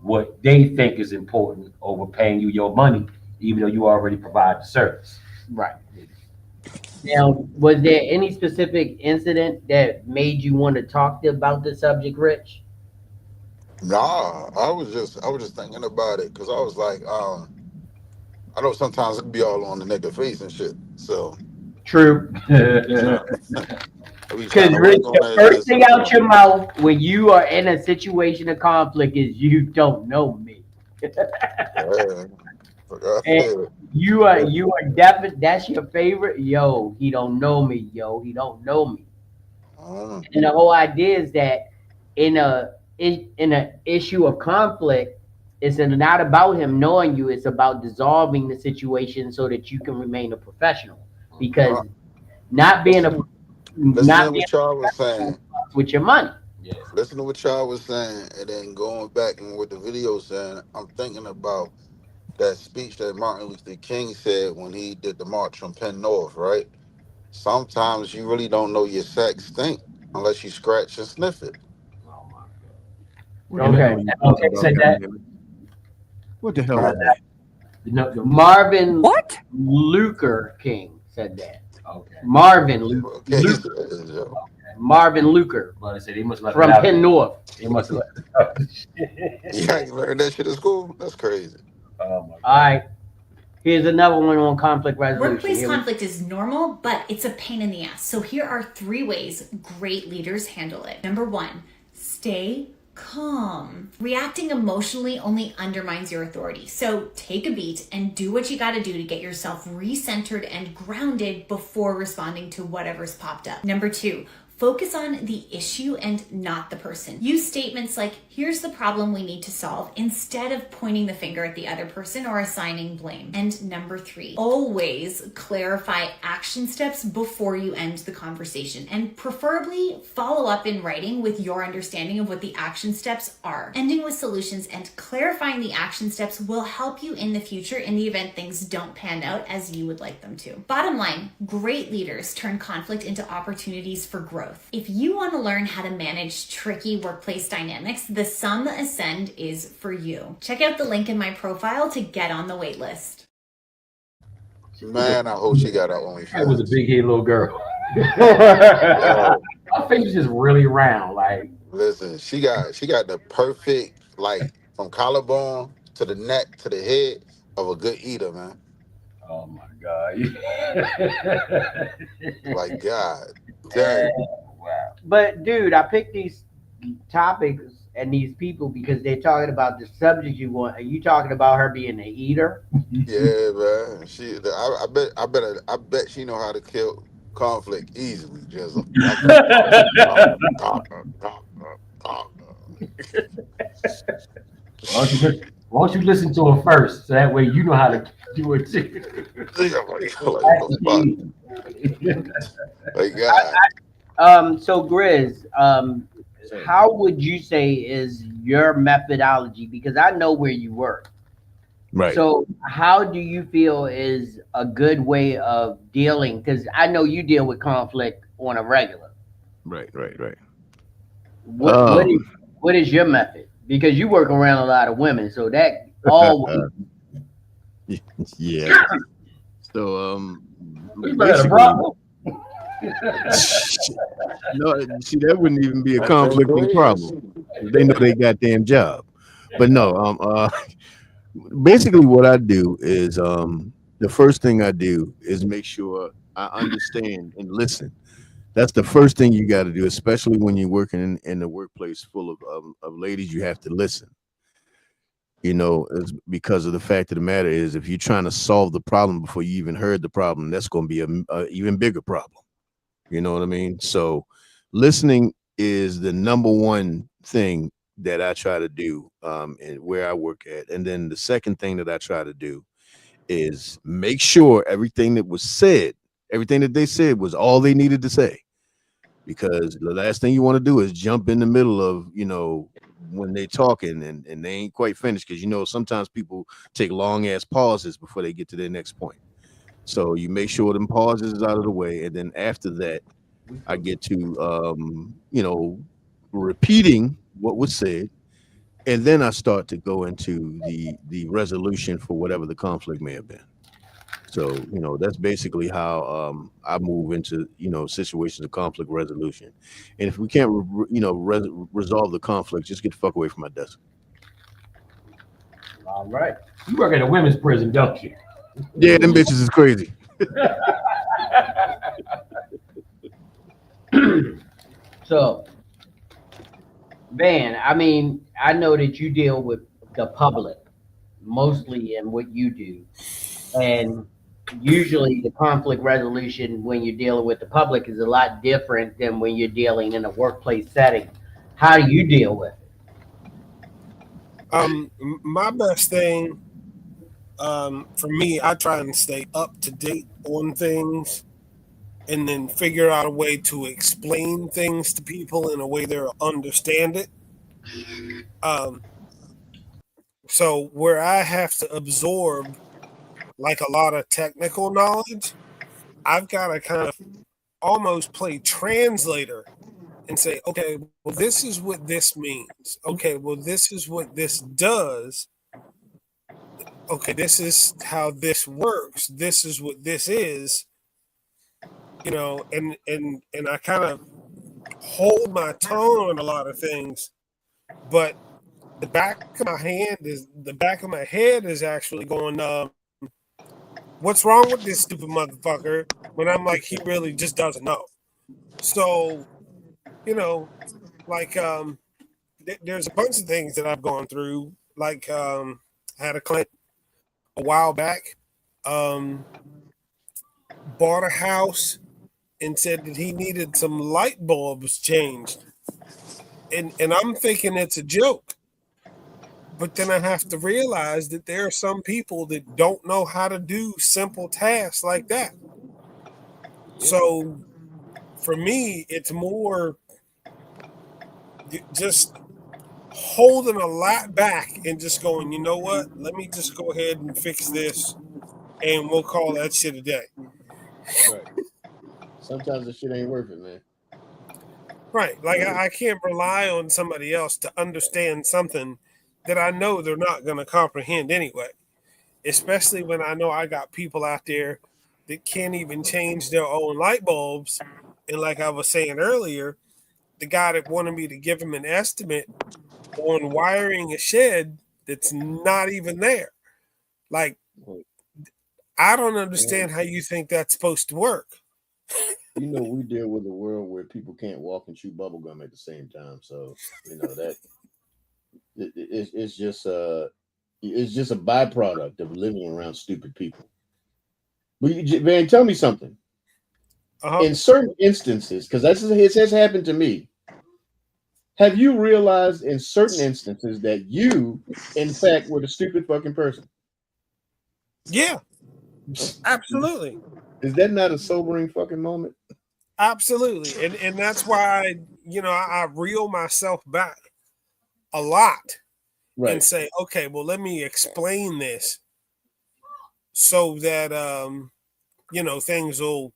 S8: what they think is important over paying you your money, even though you already provide the service.
S3: Right. Now, was there any specific incident that made you want to talk about the subject, Rich?
S4: Nah, I was just thinking about it because I was like, I know sometimes it can be all on the nigga face and shit. So
S3: True. Because Rich, the first thing out your mouth when you are in a situation of conflict is, "You don't know me." And you are definitely, that's your favorite. Yo, he don't know me. Yo, he don't know me. And the whole idea is that in an issue of conflict, it's not about him knowing you. It's about dissolving the situation so that you can remain a professional. Because not being a
S4: Listen to what y'all was saying
S3: with your money.
S8: Yeah.
S4: Listen to what y'all was saying, and then going back and what the video saying. I'm thinking about that speech that Martin Luther King said when he did the march from Penn North. Right? Sometimes you really don't know your sex stink unless you scratch and sniff it.
S8: Oh my
S7: What the hell are you talking about,
S8: said that.
S7: What the hell is that?
S3: Marvin
S6: What?
S3: Luther King said that.
S8: Okay.
S3: Marvin
S4: Okay.
S3: Luther. Marvin Luther
S8: Well, I said he must have
S3: from Penn North.
S8: He must have left.
S4: Yeah, you learned that shit at school. That's crazy.
S8: Oh my God.
S3: All right. Here's another one on conflict resolution.
S12: Workplace
S3: Here we-
S12: conflict is normal, but it's a pain in the ass. So here are 3 ways great leaders handle it. Number 1, stay calm. Reacting emotionally only undermines your authority. So take a beat and do what you got to do to get yourself recentered and grounded before responding to whatever's popped up. Number 2, focus on the issue and not the person. Use statements like, here's the problem we need to solve, instead of pointing the finger at the other person or assigning blame. And number 3, always clarify action steps before you end the conversation, and preferably follow up in writing with your understanding of what the action steps are. Ending with solutions and clarifying the action steps will help you in the future in the event things don't pan out as you would like them to. Bottom line, great leaders turn conflict into opportunities for growth. If you want to learn how to manage tricky workplace dynamics, the Some Ascend is for you. Check out the link in my profile to get on the wait list.
S4: Man, I hope she got her OnlyFans.
S8: That was a big head little girl. Her face was just really round, like.
S4: Listen, she got the perfect, like, from collarbone to the neck to the head of a good eater, man.
S8: Oh my God.
S4: Like, God dang.
S8: Wow.
S3: But dude, I picked these topics and these people because they're talking about the subject you want. Are you talking about her being an eater?
S4: Yeah, man. I bet she know how to kill conflict easily. Just
S8: Why don't you listen to him first, so that way you know how to do it too.
S4: Like, God.
S3: So Grizz, how would you say is your methodology? Because I know where you work.
S7: Right.
S3: So how do you feel is a good way of dealing? Because I know you deal with conflict on a regular.
S7: Right.
S3: What is your method? Because you work around a lot of women, so that always.
S7: Yeah. So
S8: You got a problem.
S7: no, see, that wouldn't even be a conflicting problem. They know their goddamn job. But no, basically what I do is the first thing I do is make sure I understand and listen. That's the first thing you got to do, especially when you're working in the workplace full of ladies. You have to listen. You know, it's because of the fact of the matter is, if you're trying to solve the problem before you even heard the problem, that's going to be a even bigger problem. You know what I mean? So listening is the number one thing that I try to do and where I work at. And then the second thing that I try to do is make sure everything that was said, everything that they said was all they needed to say. Because the last thing you want to do is jump in the middle of, you know, when they talking and they ain't quite finished. Because, you know, sometimes people take long ass pauses before they get to their next point. So you make sure them pauses is out of the way. And then after that, I get to, you know, repeating what was said. And then I start to go into the resolution for whatever the conflict may have been. So, you know, that's basically how I move into, you know, situations of conflict resolution. And if we can't, resolve the conflict, just get the fuck away from my desk.
S3: All right.
S8: You work at a women's prison, don't you?
S7: Yeah, them bitches is crazy.
S3: So, Van, I mean, I know that you deal with the public mostly in what you do. And usually the conflict resolution when you're dealing with the public is a lot different than when you're dealing in a workplace setting. How do you deal with it?
S5: My best thing, for me, I try and stay up to date on things and then figure out a way to explain things to people in a way they'll understand it. So where I have to absorb like a lot of technical knowledge, I've got to kind of almost play translator and say, okay, well, this is what this means. Okay, well, this is what this does. Okay, this is how this works. This is what this is. You know, and I kind of hold my tongue on a lot of things, but the back of my head is actually going, what's wrong with this stupid motherfucker? When I'm like, he really just doesn't know. So, you know, like there's a bunch of things that I've gone through. Like I had a client a while back, bought a house and said that he needed some light bulbs changed. And I'm thinking it's a joke. But then I have to realize that there are some people that don't know how to do simple tasks like that. So for me, it's more just holding a lot back and just going, you know what? Let me just go ahead and fix this and we'll call that shit a day.
S7: Right. Sometimes the shit ain't worth it, man.
S5: Right. Like I can't rely on somebody else to understand something that I know they're not going to comprehend anyway. Especially when I know I got people out there that can't even change their own light bulbs. And like I was saying earlier, the guy that wanted me to give him an estimate on wiring a shed that's not even there. Like, I don't understand how you think that's supposed to work.
S7: You know, we deal with a world where people can't walk and chew bubble gum at the same time. So, you know, that it's just a byproduct of living around stupid people. But Van, tell me something. In certain instances, because it has happened to me, have you realized in certain instances that you, in fact, were the stupid fucking person?
S5: Yeah, absolutely.
S7: Is that not a sobering fucking moment?
S5: Absolutely. And that's why, I reel myself back a lot and say, okay, well, let me explain this so that things will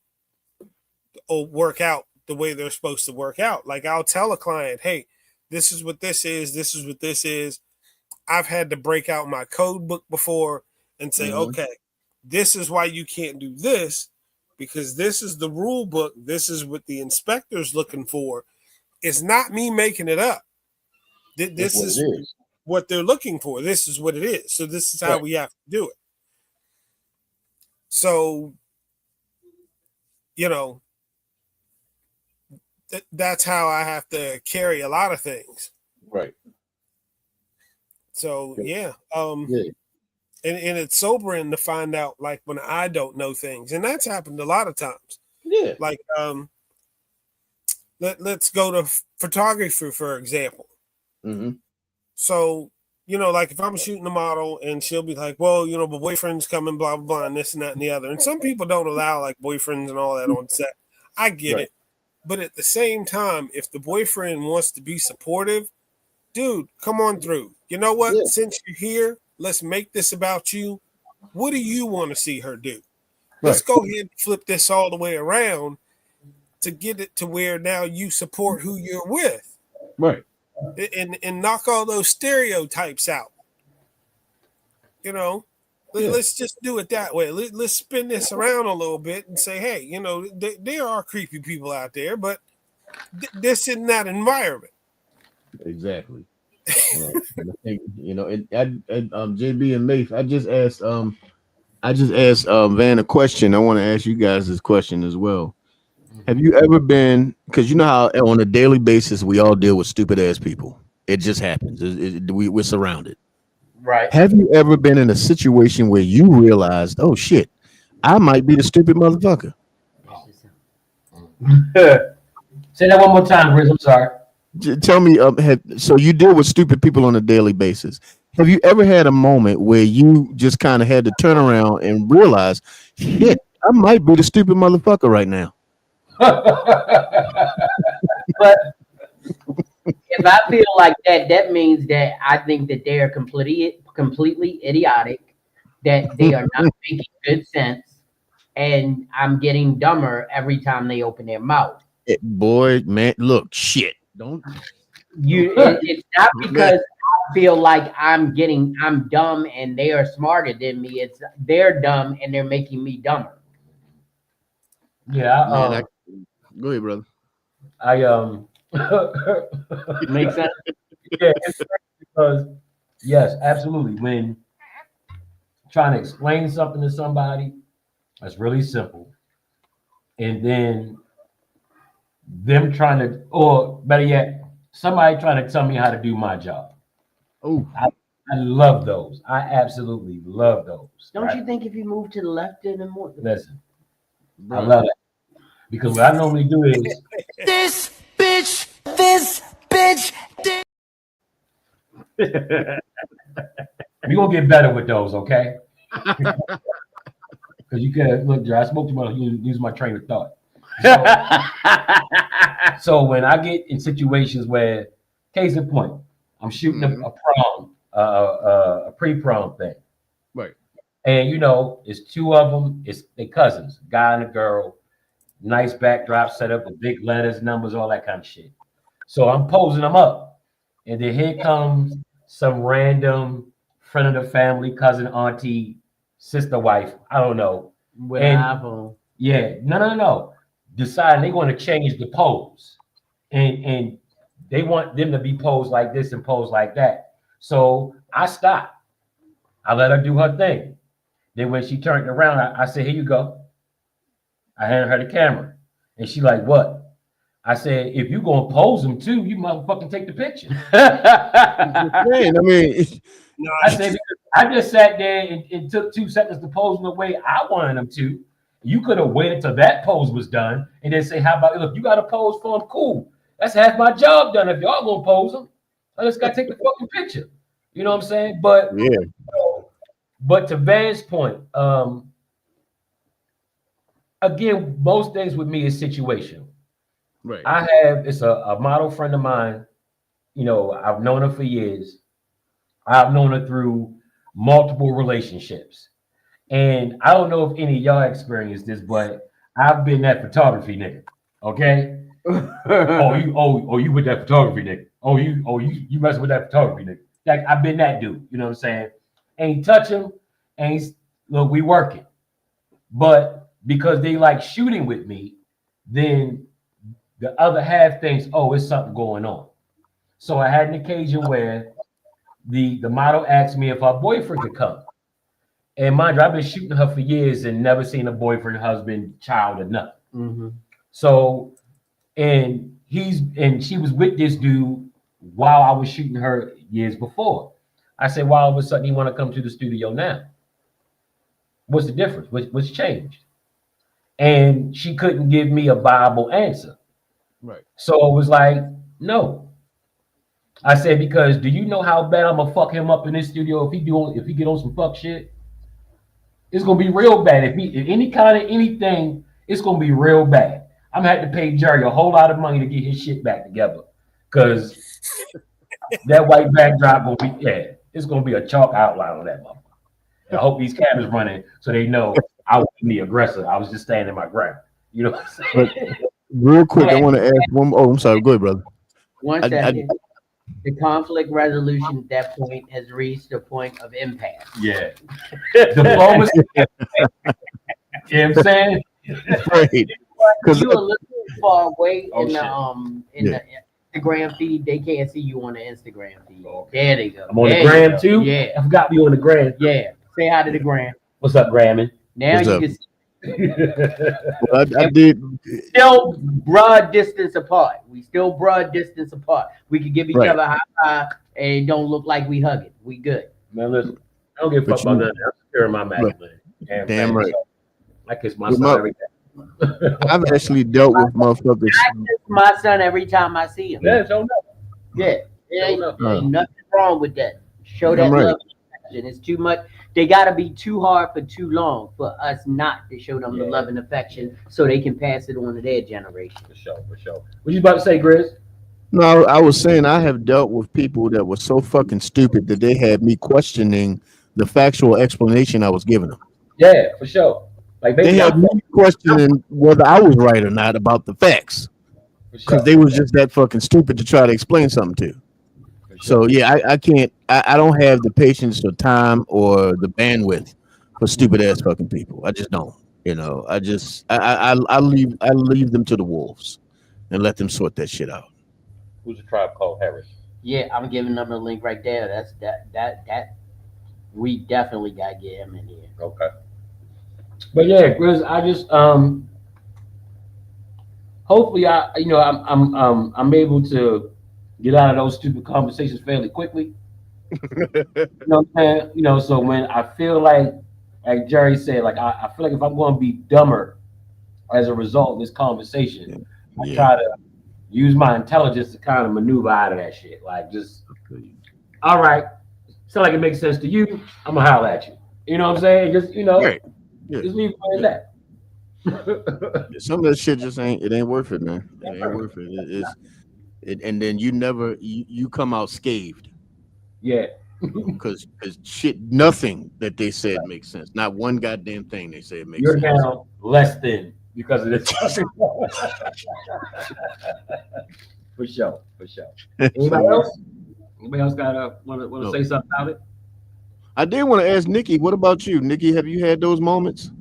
S5: work out the way they're supposed to work out. Like I'll tell a client, hey, this is what this is, this is what this is. I've had to break out my code book before and say, okay, this is why you can't do this, because this is the rule book. This is what the inspector's looking for. It's not me making it up. This is what they're looking for. This is what it is. So this is how we have to do it. So, that's how I have to carry a lot of things.
S7: Right.
S5: So yeah. And it's sobering to find out, like, when I don't know things, and that's happened a lot of times.
S7: Yeah.
S5: Like let's go to photography, for example. So, like if I'm shooting a model and she'll be like, well, my boyfriend's coming, blah, blah, blah, and this and that and the other. And some people don't allow like boyfriends and all that on set. I get it. But at the same time, if the boyfriend wants to be supportive, dude, come on through. You know what? Yeah. Since you're here, let's make this about you. What do you want to see her do? Let's go ahead and flip this all the way around to get it to where now you support who you're with.
S7: Right.
S5: And knock all those stereotypes out. Let's just do it that way. Let's spin this around a little bit and say, hey, there are creepy people out there, but this isn't that environment.
S7: Exactly. JB and Mafe, I just asked Van a question. I want to ask you guys this question as well. Have you ever been, because you know how on a daily basis we all deal with stupid ass people. It just happens. We're surrounded.
S3: Right.
S7: Have you ever been in a situation where you realized, oh shit, I might be the stupid motherfucker?
S8: Say that one more time, Riz. I'm sorry.
S7: Tell me, so you deal with stupid people on a daily basis. Have you ever had a moment where you just kind of had to turn around and realize, shit, I might be the stupid motherfucker right now?
S3: But if I feel like that, that means that I think that they are completely idiotic, that they are not making good sense, and I'm getting dumber every time they open their mouth.
S7: Boy, man, look, shit. Don't
S3: you? It's not because I feel like I'm dumb and they are smarter than me. It's they're dumb and they're making me dumber.
S8: Yeah.
S7: Man, go ahead, brother.
S3: Makes sense.
S8: Yeah, it's because yes, absolutely. When trying to explain something to somebody, That's really simple. And then them trying to, or better yet, somebody trying to tell me how to do my job.
S7: Oh,
S8: I love those. I absolutely love those.
S3: Don't
S8: right?
S3: you think if you move to the left, then more?
S8: Listen, I
S7: bruh.
S8: love it because what I normally do is
S1: This bitch,
S8: we gonna get better with those, okay? Because you can look, I spoke to my use my train of thought. So when I get in situations where, case in point, I'm shooting a prom, a pre-prom thing,
S7: Right.
S8: and it's two of them. It's they cousins, guy and a girl. Nice backdrop set up with big letters, numbers, all that kind of shit. So I'm posing them up, and then here comes some random friend of the family, cousin, auntie, sister, wife. I don't know.
S3: With
S8: And
S3: an iPhone.
S8: yeah, no. Deciding they want to change the pose, and they want them to be posed like this and posed like that. So I stopped. I let her do her thing. Then when she turned around, I said, "Here you go." I handed her the camera, and she like, "What?" I said, "If you gonna pose them too, you motherfucking take the picture."
S7: Man, I mean,
S5: No,
S8: I said, because I just sat there and took 2 seconds to pose them the way I wanted them to. You could have waited till that pose was done and then say, "How about, look, you got to pose for them? Cool. That's half my job done. If y'all gonna pose them, I just got to take the fucking picture." You know what I'm saying?
S7: yeah,
S8: But to Van's point, again, most things with me is situational.
S7: right.
S8: It's a model friend of mine. I've known her for years. I've known her through multiple relationships. And I don't know if any of y'all experienced this, but I've been that photography nigga. Okay. You with that photography nigga. You messing with that photography nigga. Like I've been that dude. You know what I'm saying? Ain't touch him, ain't look, we working. But because they like shooting with me, then the other half thinks, oh, it's something going on. So I had an occasion where the model asked me if her boyfriend could come. And mind you, I've been shooting her for years and never seen a boyfriend, husband, child, or nothing.
S3: Mm-hmm.
S8: So, and she was with this dude while I was shooting her years before. I said, why all of a sudden you want to come to the studio now? What's the difference? What's changed? And she couldn't give me a viable answer.
S7: Right.
S8: So it was like, no. I said, because do you know how bad I'm gonna fuck him up in this studio if he get on some fuck shit? It's gonna be real bad. If any kind of anything, it's gonna be real bad. I'm gonna have to pay Jerry a whole lot of money to get his shit back together. Cause that white backdrop gonna be, it's gonna be a chalk outline on that motherfucker. And I hope these cameras running so they know I wasn't the aggressor. I was just standing my ground. You know what I'm
S7: But
S8: saying?
S7: real quick, I want to ask one. Oh, I'm sorry. Go ahead, brother.
S3: One
S7: I,
S3: second. The conflict resolution at that point has reached a point of impasse.
S8: Yeah. Diplomacy. You know what I'm saying?
S7: right. Because
S3: You a little far away
S8: Oh,
S3: in
S8: shit.
S3: the Instagram feed. They can't see you on the Instagram feed. There they go.
S8: I'm on
S3: There
S8: the
S3: you
S8: gram
S3: go.
S8: too.
S3: Yeah.
S8: I forgot we on the gram.
S3: Yeah. Say hi to the gram.
S8: What's up, Grammy?
S3: Now
S7: What's
S3: you
S7: up?
S3: can see.
S7: well, I did.
S3: Still broad distance apart. We still broad distance apart. We can give each
S7: Right.
S3: other a high five and it don't look like we hugging. We good.
S8: Man, listen, I don't give a
S7: But
S8: fuck about
S7: you-
S8: nothing. I'm securing my masculinity.
S7: Damn right.
S8: I kiss my
S7: With
S8: son
S7: my-
S8: every day.
S7: I've actually dealt with motherfuckers.
S3: I kiss my son every time I see him.
S8: Yeah, show up.
S3: Yeah. Ain't
S7: Uh,
S3: nothing wrong with that. Show that
S7: Damn right.
S3: love and affection. It's too much. They gotta be too hard for too long for us not to show them the
S8: Yeah.
S3: love and affection so they can pass it on to their generation.
S8: For sure. What you about to say, Grizz?
S7: No, I was saying I have dealt with people that were so fucking stupid that they had me questioning the factual explanation I was giving them.
S8: Yeah, for sure. Like,
S7: They
S8: baby,
S7: had me questioning whether I was right or not about the facts
S8: for sure.
S7: because they was just that fucking stupid to try to explain something to.
S8: For sure.
S7: So yeah, I can't. I don't have the patience or time or the bandwidth for stupid ass fucking people. I just don't. I leave them to the wolves and let them sort that shit out.
S8: Who's a tribe called Harris?
S3: Yeah, I'm giving them the link right there. That's that we definitely gotta get him in here.
S8: Okay. But yeah, Chris, I just hopefully I'm able to get out of those stupid conversations fairly quickly. You know what I'm saying? So when I feel like Jerry said, like I feel like if I'm going to be dumber as a result of this conversation,
S7: Yeah.
S8: I
S7: Yeah.
S8: try to use my intelligence to kind of maneuver out of that shit. Like just
S7: I feel you.
S8: all right, sound like it makes sense to you. I'm gonna holler at you. You know what I'm saying? Just
S7: Right. Yeah.
S8: just leave it
S7: Yeah.
S8: at that.
S7: Yeah, some of that shit just ain't. It ain't worth it, man. It ain't worth it. It's it, and then you come out scathed,
S8: Yeah.
S7: because shit, nothing that they said makes sense. Not one goddamn thing they said makes
S8: You're
S7: sense.
S8: now less than because of this. For sure, for sure. Anybody
S7: So
S8: else? Anybody else got want to
S7: no,
S8: say something about it?
S7: I did want to ask Nikki. What about you, Nikki? Have you had those moments?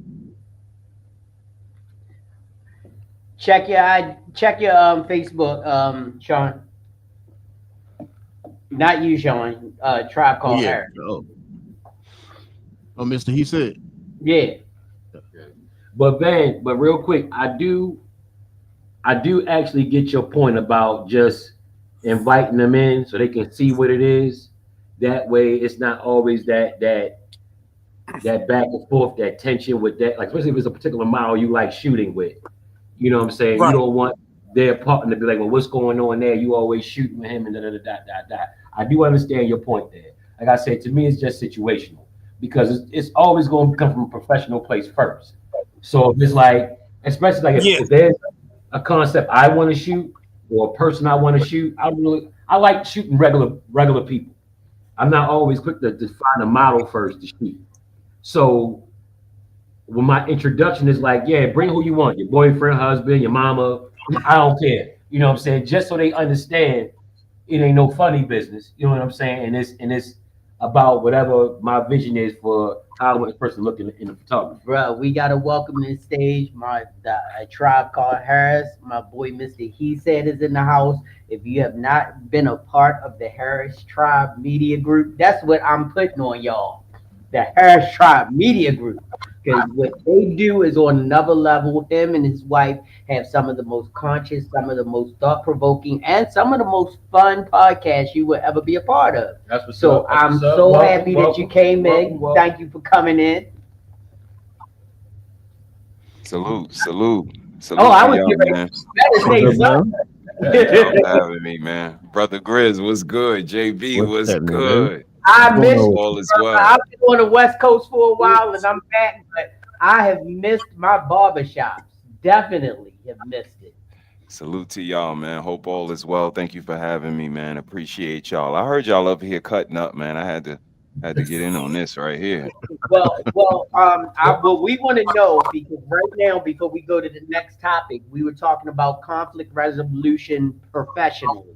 S3: Check your Facebook, Sean. Not you, Sean. Tribe
S7: Oh
S3: called
S7: yeah.
S3: Harris.
S7: Oh, Mister. He said.
S3: Yeah.
S8: Okay. But real quick, I do actually get your point about just inviting them in so they can see what it is. That way, it's not always that back and forth, that tension with that. Like especially if it's a particular model you like shooting with. You know what I'm saying? You
S5: Right.
S8: don't want their partner to be like, well, what's going on there? You always shooting with him and da da da da da da. I do understand your point there. Like I said, to me, it's just situational because it's always going to come from a professional place first. So if it's like, especially like
S5: Yeah.
S8: if there's a concept I want to shoot or a person I want to shoot, I like shooting regular people. I'm not always quick to find a model first to shoot. So when my introduction is like, yeah, bring who you want, your boyfriend, husband, your mama, I don't care. You know what I'm saying? Just so they understand it ain't no funny business. You know what I'm saying? And it's about whatever my vision is for how I want this person looking in the photography.
S3: Bro, we gotta welcome to the stage a tribe called Harris. My boy Mr. He said is in the house. If you have not been a part of the Harris Tribe Media Group, that's what I'm putting on y'all. The Harris Tribe Media Group. Because what they do is on another level. Him and his wife have some of the most conscious, some of the most thought provoking, and some of the most fun podcasts you will ever be a part of.
S8: That's what's
S3: So
S8: up. That's
S3: I'm
S8: what's up.
S3: so
S8: Welcome,
S3: happy that you
S8: welcome,
S3: came
S8: welcome,
S3: in.
S8: welcome.
S3: Thank you for coming in.
S13: Salute, salute,
S3: Oh,
S13: salute
S3: I
S13: to
S3: was
S13: y'all,
S3: getting ready
S13: man.
S3: to
S7: What's
S3: say
S7: up, man?
S13: Thank y'all
S3: something.
S13: for having me, man. Brother Grizz was good. JB
S7: What's
S13: was
S7: happening, baby?
S13: good.
S3: I
S7: What's going
S3: missed
S7: on
S3: you,
S7: with
S13: All
S7: you?
S13: is
S3: brother.
S13: well.
S3: I've been on the West Coast for a while and I'm back, but I have missed my barbershops. Definitely have missed it.
S13: Salute to y'all, man. Hope all is well. Thank you for having me, man. Appreciate y'all. I heard y'all up here cutting up, man. I had to get in on this right here.
S3: What we want to know, because right now, before we go to the next topic, we were talking about conflict resolution professionally.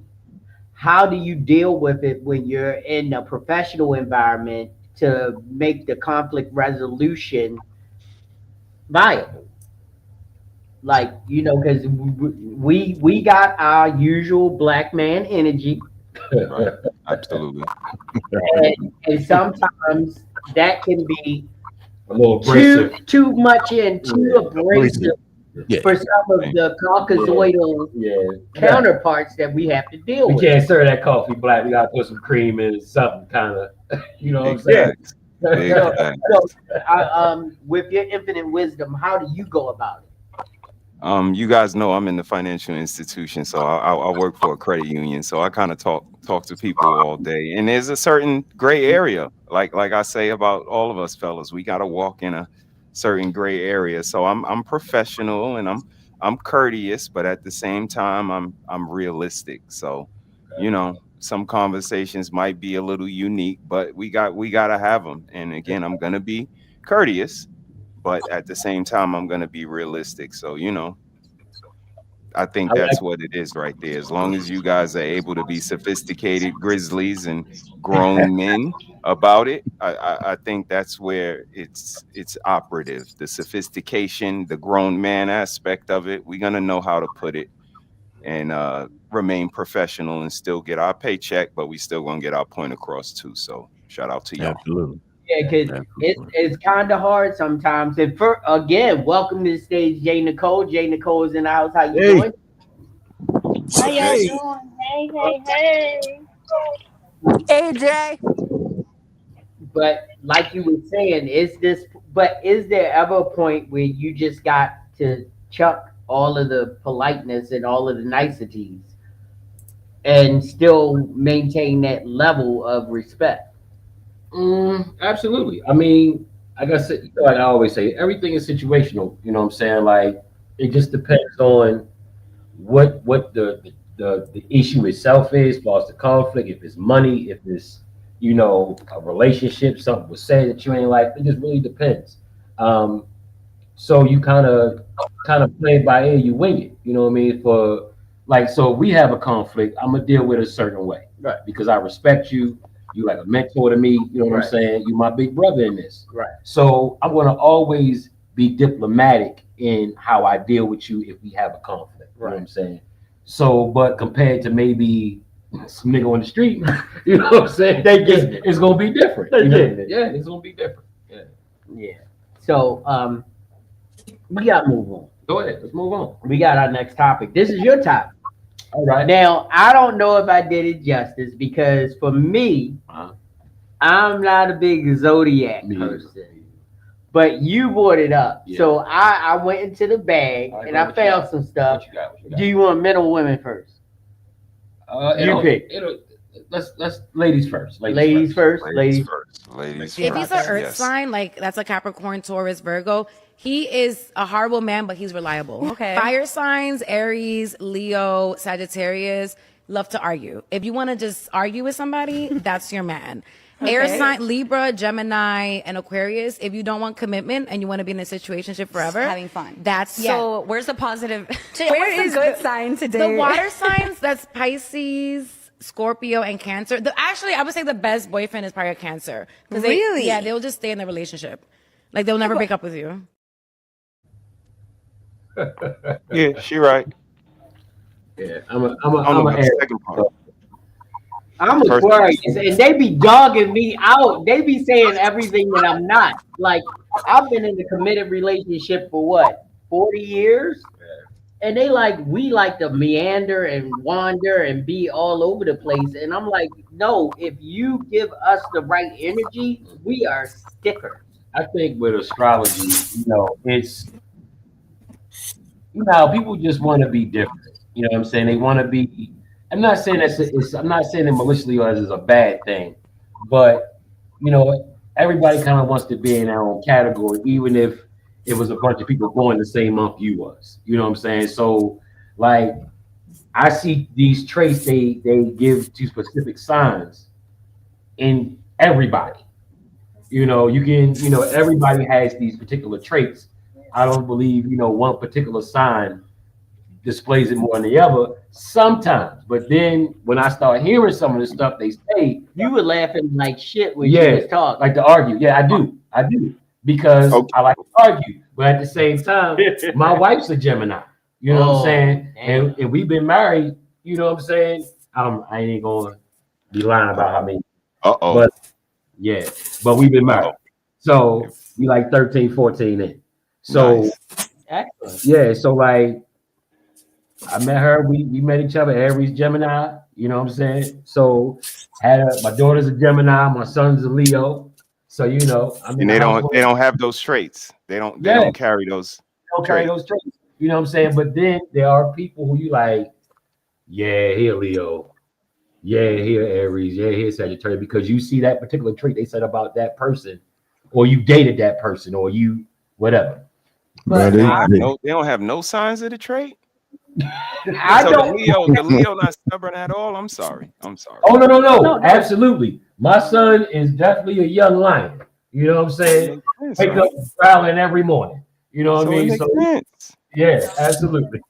S3: How do you deal with it when you're in a professional environment to make the conflict resolution viable? Like, because we got our usual black man energy,
S13: Right. Absolutely.
S3: and sometimes that can be
S8: A little
S3: too
S8: abrasive.
S3: too much and too
S8: Yeah,
S3: abrasive
S7: Yeah.
S3: for some of
S13: Hey,
S3: the
S8: yeah,
S3: caucasoidal
S8: yeah.
S3: counterparts that we have to deal
S8: We
S3: with.
S8: can't serve that coffee black. We gotta put some cream in something kind of. You know what I'm
S13: big
S3: Yeah.
S8: saying?
S13: facts. Big
S3: So,
S13: facts.
S3: with your infinite wisdom, how do you go about it?
S13: You guys know I'm in the financial institution, so I work for a credit union. So I kind of talk to people all day, and there's a certain gray area, like I say about all of us fellas, we got to walk in a certain gray area. So I'm professional and I'm courteous, but at the same time I'm realistic. So some conversations might be a little unique, but we gotta have them. And again, I'm gonna be courteous, but at the same time I'm going to be realistic. So I think
S8: I like.
S13: that's what it is right there. As long as you guys are able to be sophisticated grizzlies and grown men about it, I think that's where it's operative. The sophistication, the grown man aspect of it, we're going to know how to put it and remain professional and still get our paycheck, but we still going to get our point across too. So shout out to y'all.
S7: Absolutely.
S3: Yeah, because it's kind of hard sometimes. And for again, welcome to the stage, Jay Nicole. Jay Nicole is in the house. How you
S7: Hey,
S3: doing?
S14: How y'all
S5: Hey,
S14: doing? Hey.
S6: AJ.
S3: But like you were saying, is this? But is there ever a point where you just got to chuck all of the politeness and all of the niceties and still maintain that level of respect?
S8: Absolutely. I mean, like I said, like I always say, everything is situational. You know what I'm saying? Like it just depends on what the issue itself is, as far as the conflict. If it's money, if it's a relationship, something was said that you ain't like. It just really depends. Um, so you kind of play it by ear, you wing it. You know what I mean? For like, so if we have a conflict, I'm gonna deal with it a certain way,
S3: Right.
S8: Because I respect you. You like a mentor to me. You know what I'm
S3: Right.
S8: saying? You my big brother in this.
S3: Right.
S8: So I'm gonna always be diplomatic in how I deal with you if we have a conflict. You know what I'm saying? So, but compared to maybe some nigga on the street, you know what I'm saying? It's gonna be different. You know? Yeah, it's gonna be different. Yeah.
S3: Yeah. So we got to move on.
S8: Go ahead. Let's move on.
S3: We got our next topic. This is your topic.
S8: All right.
S3: Now, I don't know if I did it justice because for me, I'm not a big zodiac person. But you brought it up.
S8: Yeah.
S3: So I went into the bag and I found some stuff.
S8: What you got?
S3: Do you want men or women first? You pick.
S8: Let's ladies first.
S3: Ladies first.
S13: Ladies first.
S15: If he's an Earth
S13: Yes.
S15: sign, like that's a Capricorn, Taurus, Virgo, he is a horrible man, but he's reliable.
S6: Okay.
S15: Fire signs, Aries, Leo, Sagittarius, love to argue. If you want to just argue with somebody, that's your man. Air
S6: Okay.
S15: sign, Libra, Gemini, and Aquarius. If you don't want commitment and you want to be in a situationship forever,
S16: having fun.
S15: That's
S16: So where's the positive?
S15: Where
S16: Where
S15: is
S16: is the good sign today?
S15: The water signs, that's Pisces, Scorpio, and Cancer. Actually, I would say the best boyfriend is probably a Cancer.
S16: Really?
S15: Yeah, they'll just stay in the relationship. Like, they'll never break up with you.
S13: Yeah, she right.
S8: Yeah, I'm
S13: I don't know
S8: a
S13: about the
S8: Aries.
S13: second part.
S3: I'm
S13: First-
S3: Aquarius, and they be dogging me out. They be saying everything that I'm not. Like I've been in a committed relationship for what 40 years, and they we like to meander and wander and be all over the place. And I'm like, no, if you give us the right energy, we are stickers.
S8: I think with astrology, it's how people just want to be different. You know what I'm saying? They want to be. I'm not saying I'm not saying it maliciously or as a bad thing, but everybody kind of wants to be in their own category, even if it was a bunch of people born the same month you was. You know what I'm saying? So, like, I see these traits they give to specific signs in everybody. Everybody has these particular traits. I don't believe one particular sign displays it more than the other sometimes. But then when I start hearing some of the stuff they say,
S3: You were laughing like shit when you was talking.
S8: like to argue. Yeah, I do because I like to argue. But at the same time, my wife's a Gemini. You know what I'm saying? And we've been married. You know what I'm saying? I ain't gonna be lying about how many. But yeah, but we've been married. So we like 13, 14 in. So
S3: Excellent.
S8: yeah, so like I met her, we met each other, Aries, Gemini, you know what I'm saying? So my daughter's a Gemini, my son's a Leo. So
S13: and they don't have those traits. They don't carry those
S8: traits. You know what I'm saying? But then there are people who you like, yeah, he a Leo. Yeah, he a Aries. Yeah, he a Sagittarius, because you see that particular trait they said about that person, or you dated that person, or you whatever.
S13: But they don't have no signs of the trait.
S3: I don't.
S13: The Leo not stubborn at all. I'm sorry.
S8: Oh no. Absolutely. My son is definitely a young lion. You know what I'm saying? Wake up growling every morning. You know what I mean? So yeah, absolutely.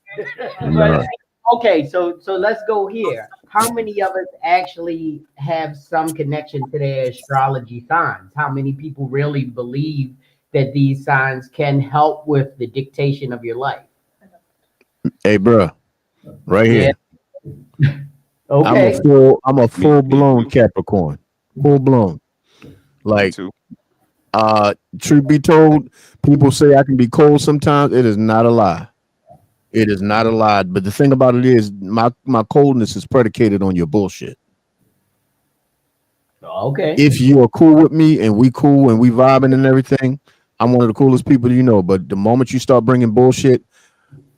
S3: Okay, so let's go here. How many of us actually have some connection to their astrology signs? How many people really believe that these signs can help with the dictation of your life?
S7: Hey, bro, right here.
S3: Okay.
S7: I'm a full blown Capricorn. Full blown. Like Truth be told, people say I can be cold sometimes. It is not a lie. It is not a lie. But the thing about it is, my coldness is predicated on your bullshit.
S3: Okay.
S7: If you are cool with me and we cool and we vibing and everything, I'm one of the coolest people you know. But the moment you start bringing bullshit,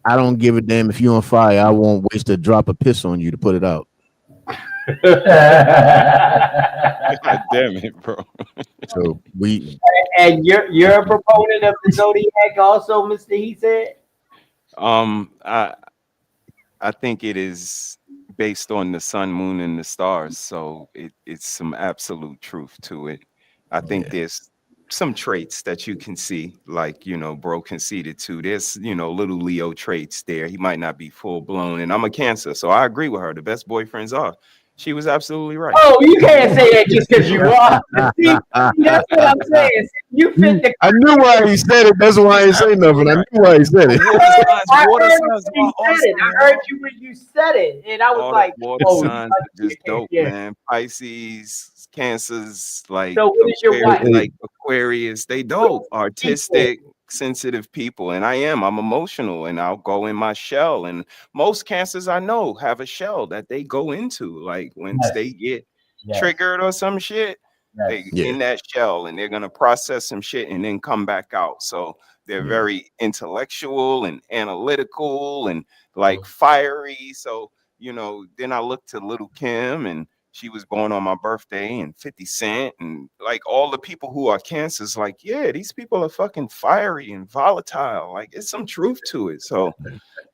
S7: I don't give a damn if you're on fire. I won't waste a drop of piss on you to put it out.
S13: God damn it, bro.
S7: So we,
S3: And you're a proponent of the zodiac, also, Mister. He said.
S13: Um, I I think it is based on the sun, moon, and the stars. So it's some absolute truth to it. I think
S7: yeah,
S13: there's some traits that you can see, like, bro conceded to. There's, little Leo traits there. He might not be full blown. And I'm a Cancer. So I agree with her. The best boyfriends are. She was absolutely right.
S3: Oh, you can't say that just because you are. See, that's what I'm saying. You fit the
S7: I knew why he said it. That's why I ain't say nothing.
S13: Absolutely
S7: I
S13: right.
S7: knew why he said
S13: But
S7: it.
S13: water
S3: I heard
S13: signs
S3: when
S13: are
S3: you said it.
S13: awesome,
S3: I heard
S13: yo.
S3: you when you said it, and I was
S13: All the
S3: like,
S13: water
S3: "Oh, he
S13: signs
S3: must
S13: are
S3: be
S13: just
S3: a Cancer."
S13: dope,
S3: Yeah.
S13: man. Pisces, Cancers, like
S3: So, what is your wife?
S13: Aquarius, they
S3: What
S13: dope,
S3: is she for?
S13: artistic, sensitive people. And I'm emotional and I'll go in my shell. And most Cancers I know have a shell that they go into. Like once
S3: Yes,
S13: they get
S3: yes,
S13: triggered or some shit, they
S3: yes.
S7: Yeah,
S13: in that shell and they're gonna process some shit and then come back out. So they're
S3: Yeah.
S13: very intellectual and analytical and like fiery. So, then I looked to Little Kim and she was born on my birthday and 50 Cent and like all the people who are Cancers, like, yeah, these people are fucking fiery and volatile. Like it's some truth to it. So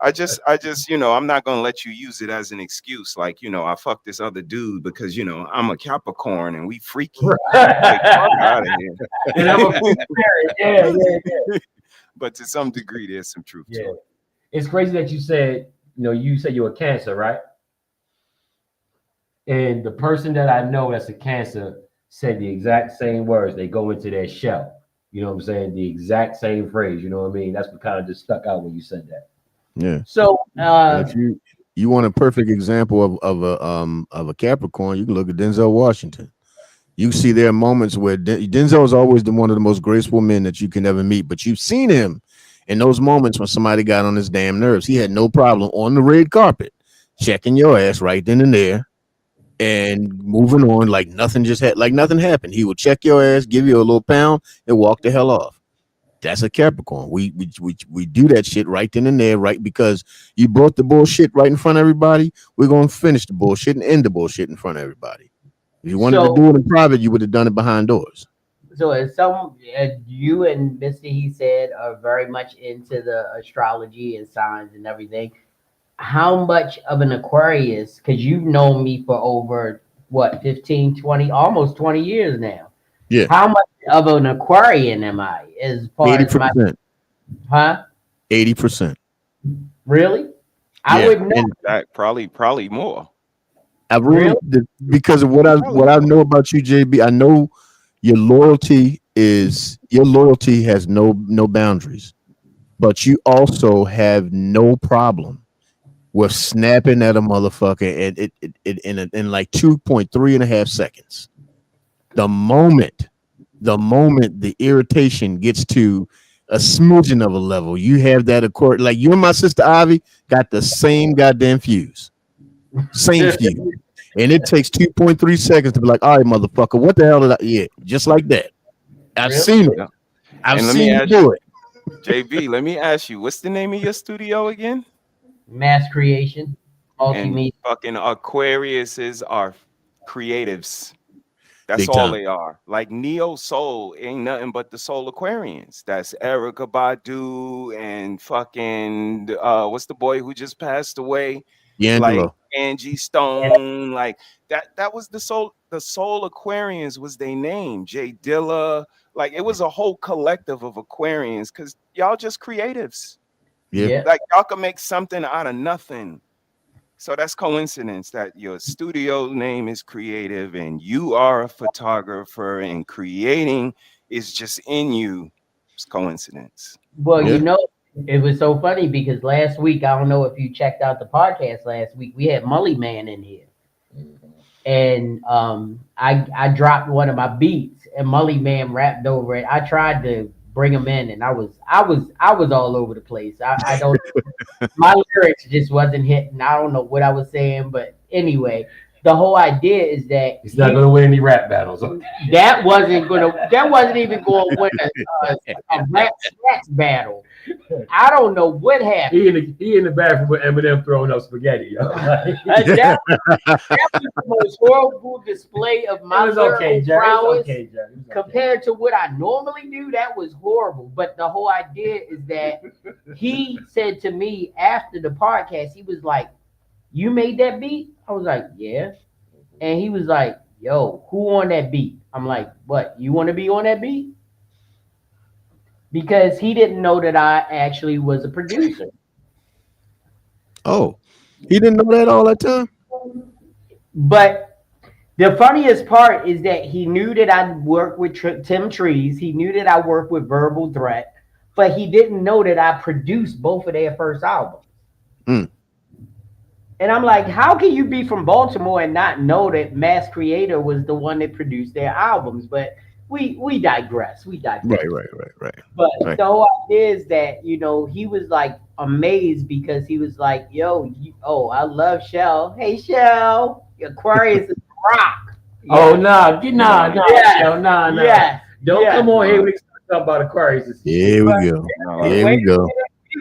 S13: I just, I'm not gonna let you use it as an excuse. Like, I fucked this other dude because, I'm a Capricorn and we freaky. Like, fuck out of
S3: And I'm a big parent. Yeah, yeah,
S13: here. But to some degree, there's some truth
S3: yeah.
S13: to it.
S17: It's crazy that you said, you said you're a Cancer, right? And the person that I know that's a Cancer said the exact same words. They go into their shell. You know what I'm saying? The exact same phrase. You know what I mean? That's what kind of just stuck out when you said that.
S7: yeah.
S3: So,
S7: And if you want a perfect example of a Capricorn, you can look at Denzel Washington. You see there are moments where Denzel is always one of the most graceful men that you can ever meet, but you've seen him in those moments when somebody got on his damn nerves. He had no problem on the red carpet checking your ass right then and there and moving on like nothing happened. He would check your ass, give you a little pound, and walk the hell off. That's a Capricorn. We do that shit right then and there, right? Because you brought the bullshit right in front of everybody. We're gonna finish the bullshit and end the bullshit in front of everybody. If you wanted to
S3: so,
S7: do it in private, you would have done it behind doors.
S3: so as some, you and Mister, he said, are very much into the astrology and signs and everything. How much of an Aquarius? Because you've known me for over what, 15, 20, almost 20 years now.
S7: Yeah,
S3: How much of an Aquarian am I as far
S7: eighty
S3: as my,
S7: percent,
S3: huh?
S7: 80%.
S3: Really? I
S7: Yeah,
S3: would know.
S7: and
S13: That probably more.
S7: I really
S3: Really?
S7: because of
S13: Probably
S7: what I
S13: more.
S7: know about you, JB. I know your loyalty has no boundaries, but you also have no problem with snapping at a motherfucker and in like 2.3 and a half seconds. The moment, the irritation gets to a smidgen of a level, you have that accord. Like you and my sister Ivy got the same goddamn fuse, same fuse, and it takes 2.3 seconds to be like, all right, motherfucker, what the hell did I? Yeah, just like that. I've
S3: Really?
S7: seen it.
S13: Yeah.
S7: I've
S13: And let me
S7: seen you
S13: ask
S7: do
S13: you,
S7: it.
S13: JB, let me ask you, what's the name of your studio again?
S3: Mass creation,
S13: And
S3: multimedia.
S13: fucking Aquariuses are creatives. That's
S7: Big
S13: all
S7: time.
S13: they are. Like Neo Soul ain't nothing but the Soul Aquarians. That's Erica Badu and fucking what's the boy who just passed away? Like
S7: D'Angelo.
S13: Angie Stone. Like that was the Soul Aquarians was their name. Jay Dilla. Like it was a whole collective of Aquarians because y'all just creatives.
S7: Yeah.
S3: Yeah.
S13: Like y'all can make something out of nothing. So that's coincidence that your studio name is creative and you are a photographer and creating is just in you. It's coincidence.
S3: Well,
S7: Yeah.
S3: it was so funny because last week, I don't know if you checked out the podcast last week, we had Mully Man in here. and I dropped one of my beats, and Mully Man rapped over it. I tried to bring him in, and I was all over the place. I don't my lyrics just wasn't hitting. I don't know what I was saying, but anyway, the whole idea is that
S17: He's not going to win any rap battles.
S3: that wasn't even going to win a rap stats battle. I don't know what happened.
S17: He in the bathroom with Eminem throwing up spaghetti. Yo.
S3: That was the most horrible display of my lyrical prowess compared to what I normally do. That was horrible. But the whole idea is that he said to me after the podcast, he was like, "You made that beat?" I was like, "Yeah." And he was like, "Yo, who on that beat?" I'm like, "What? You want to be on that beat?" Because he didn't know that I actually was a producer.
S7: Oh, he didn't know that all that time?
S3: But the funniest part is that he knew that I worked with Tim Trees. He knew that I worked with Verbal Threat, but he didn't know that I produced both of their first albums.
S7: Mm.
S3: And I'm like, how can you be from Baltimore and not know that Mass Creator was the one that produced their albums? But we digress. We digress.
S7: Right.
S3: But the whole idea is that, he was like amazed because he was like, "Yo, I love Shell. Hey, Shell, Aquarius is rock."
S17: Yeah. Oh, nah.
S3: Yes.
S17: Shell, nah.
S3: Yes.
S17: Don't come on here when we talk about Aquarius.
S7: Here we go. Here we go.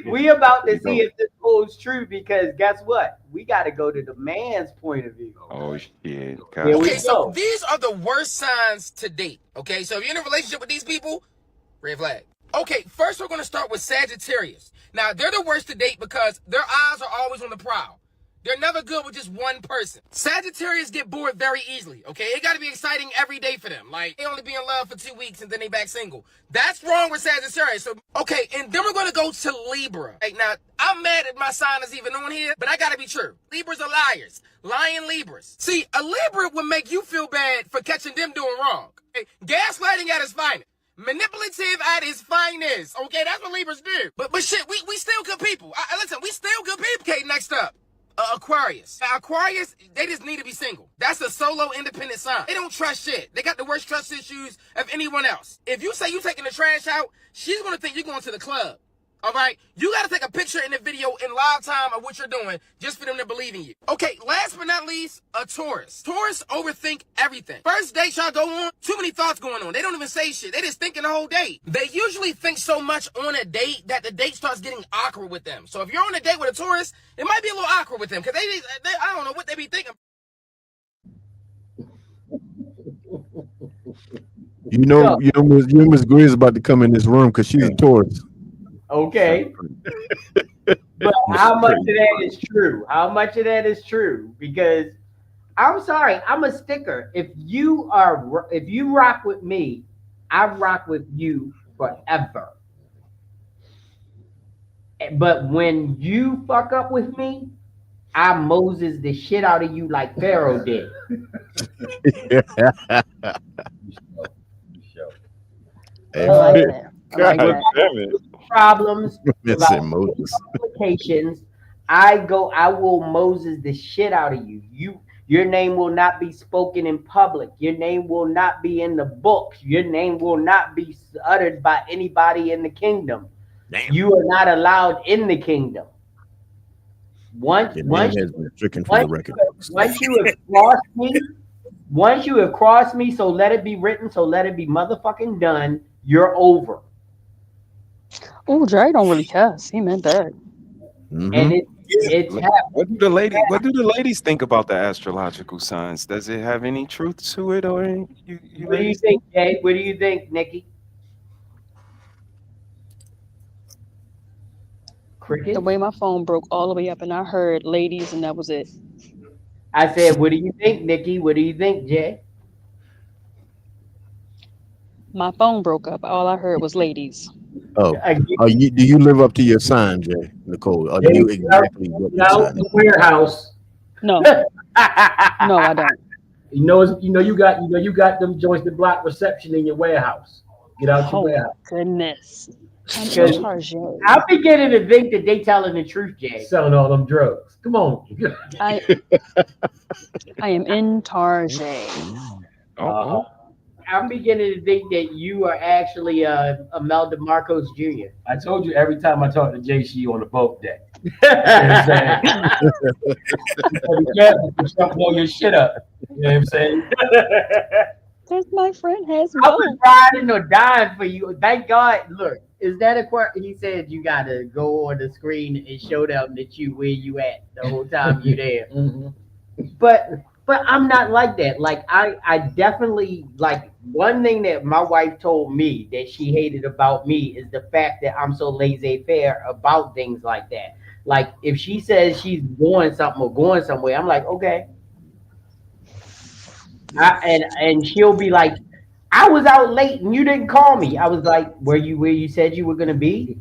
S3: We about to see if this holds true because guess what? We got to go to the man's point of view.
S13: Oh shit!
S10: Okay, so these are the worst signs to date. Okay, so if you're in a relationship with these people, red flag. Okay, first we're going to start with Sagittarius. Now, they're the worst to date because their eyes are always on the prowl. They're never good with just one person. Sagittarius get bored very easily, okay? It got to be exciting every day for them. Like, they only be in love for 2 weeks and then they back single. That's wrong with Sagittarius. So, okay, and then we're going to go to Libra. Right, now, I'm mad that my sign is even on here, but I got to be true. Libras are liars. Lying Libras. See, a Libra would make you feel bad for catching them doing wrong. Okay? Gaslighting at its finest. Manipulative at his finest. Okay, that's what Libras do. But shit, we still good people. Listen, we still good people. Okay, next up. Aquarius. Now, Aquarius, they just need to be single. That's a solo independent sign. They don't trust shit. They got the worst trust issues of anyone else. If you say you taking the trash out, she's going to think you're going to the club. All right? You got to take a picture in the video in live time of what you're doing just for them to believe in you. Okay, last but not least, a Taurus. Taurus overthink everything. First date y'all go on, too many thoughts going on. They don't even say shit. They just thinking the whole date. They usually think so much on a date that the date starts getting awkward with them. So if you're on a date with a Taurus, it might be a little awkward with them because they I don't know what they be thinking.
S7: Miss Grizz about to come in this room because she's a Taurus.
S3: Okay. But how much of that is true? How much of that is true? Because I'm sorry, I'm a sticker. If you rock with me, I rock with you forever. But when you fuck up with me, I Moses the shit out of you like Pharaoh did. Problems, complications. I will Moses the shit out of you. Your name will not be spoken in public. Your name will not be in the books. Your name will not be uttered by anybody in the kingdom. Damn. You are not allowed in the kingdom. Once you have crossed me, so let it be written, so let it be motherfucking done. You're over.
S18: Oh, Jay don't really cuss. He meant that.
S7: Mm-hmm.
S3: And it's
S13: what do the ladies think about the astrological signs? Does it have any truth to it, or what
S3: do you think, Jay? What do you think, Nikki? Cricket?
S18: The way my phone broke all the way up, and I heard ladies, and that was it.
S3: I said, what do you think, Nikki? What do you think, Jay?
S18: My phone broke up. All I heard was ladies.
S7: Oh, do you live up to your sign, Jay? Nicole? Are you exactly what your sign?
S17: The warehouse.
S18: No. No, I don't.
S17: You got them joints that block reception in your warehouse. Get out your
S18: Oh
S17: way.
S18: my goodness. I'm in
S3: Because
S18: charge.
S3: I'm beginning to think that they telling the truth, Jay.
S17: Selling all them drugs. Come on.
S18: I am in charge.
S13: Oh,
S3: I'm beginning to think that you are actually a Mel DeMarcos Jr.
S17: I told you every time I talk to Jay, she on the boat deck. You know what I'm saying? You gotta be careful to Trump blow your shit up. You know what I'm saying?
S18: Because my friend has
S3: I was
S18: both.
S3: riding or dying for you. Thank God. Look, is that a question? He said you gotta go on the screen and show them that you where you at the whole time you there.
S17: Mhm.
S3: But I'm not like that. Like I definitely like one thing that my wife told me that she hated about me is the fact that I'm so laissez-faire about things like that. Like if she says she's doing something or going somewhere, I'm like, okay. And she'll be like, I was out late and you didn't call me. I was like, were you where you said you were gonna be?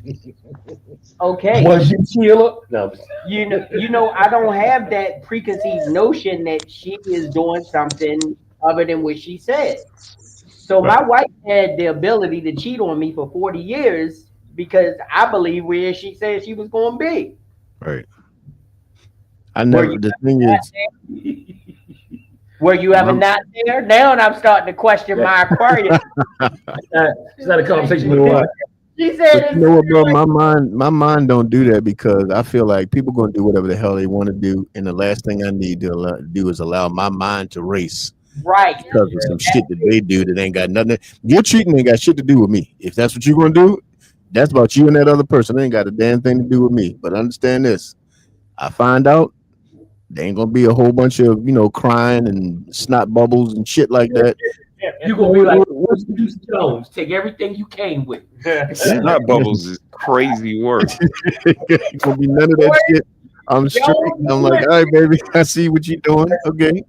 S3: Okay.
S17: Was you Sheila? No, I'm just-
S3: I don't have that preconceived notion that she is doing something other than what she said. So
S7: Right.
S3: my wife had the ability to cheat on me for 40 years because I believe where she said she was going to be.
S7: Right. I
S3: Were
S7: never.
S3: you
S7: The thing
S3: not
S7: is,
S3: there? Were you ever
S7: my,
S3: not there? Now I'm starting to question my Aquarius.
S17: it's not a conversation
S7: you know
S17: with
S7: what?
S17: me.
S3: She said
S7: But you
S3: it's
S7: know what, bro? My mind don't do that because I feel like people gonna do whatever the hell they want to do, and the last thing I need to do is allow my mind to race
S3: right.
S7: because of some shit that they do that ain't got nothing. Your cheating ain't got shit to do with me. If that's what you're gonna do, that's about you and that other person. It ain't got a damn thing to do with me. But understand this: I find out there ain't gonna be a whole bunch of crying and snot bubbles and shit like that.
S17: You gonna be like Bruce Jones. Take everything you came with.
S13: snot bubbles is crazy work.
S7: Ain't gonna be none of that shit. I'm straight. I'm like, all right, baby, I see what you're doing. Okay,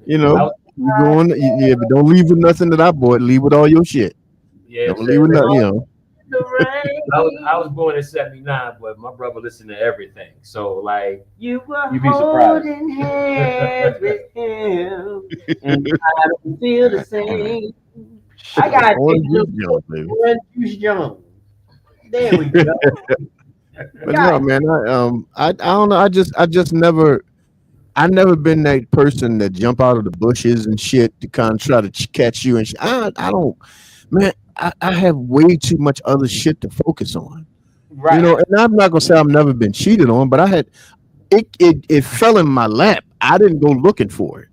S7: you going? Yeah, but don't leave with nothing that I bought. Leave with all your shit.
S17: Yeah,
S7: Don't leave with nothing.
S17: I was born in '79, but my brother listened to everything. So like,
S3: You were
S17: you'd be surprised.
S3: holding hands with him, and I don't feel the same. I got to take
S7: Orange
S3: a
S7: juice
S3: little
S7: Jones, baby.
S3: Orange Juice Jones. There we go.
S7: But no, man, I don't know. I just never been that person that jump out of the bushes and shit to kind of try to catch you and shit. I don't, man. I have way too much other shit to focus on.
S3: Right.
S7: And I'm not gonna say I've never been cheated on, but I had it fell in my lap. I didn't go looking for it.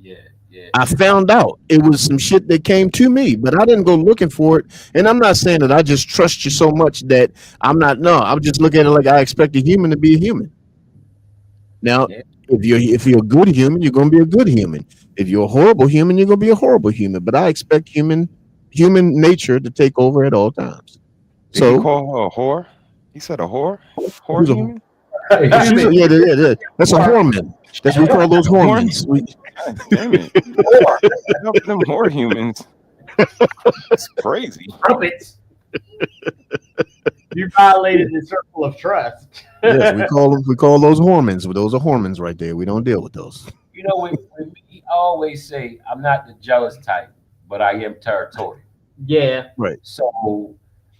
S17: Yeah, yeah.
S7: I found out it was some shit that came to me, but I didn't go looking for it. And I'm not saying that I just trust you so much that I'm not. No, I'm just looking at it like I expect a human to be a human. Now,
S17: Yeah.
S7: if you're a good human, you're gonna be a good human. If you're a horrible human, you're gonna be a horrible human. But I expect human nature to take over at all times.
S13: Did he
S7: So
S13: call her a whore? He said a whore? Whore
S7: who's a
S13: human?
S7: she's a, yeah, yeah, yeah. That's a hormone. That's what we call those
S13: Whore?
S7: hormones.
S13: God damn it. Whore. Help them whore humans. That's crazy.
S17: Trumpets.
S3: You violated the circle of trust.
S7: Yes, we call those hormones. Those are hormones right there. We don't deal with those.
S17: You know, when me, I always say I'm not the jealous type, but I am territorial.
S3: Yeah.
S7: Right.
S17: So,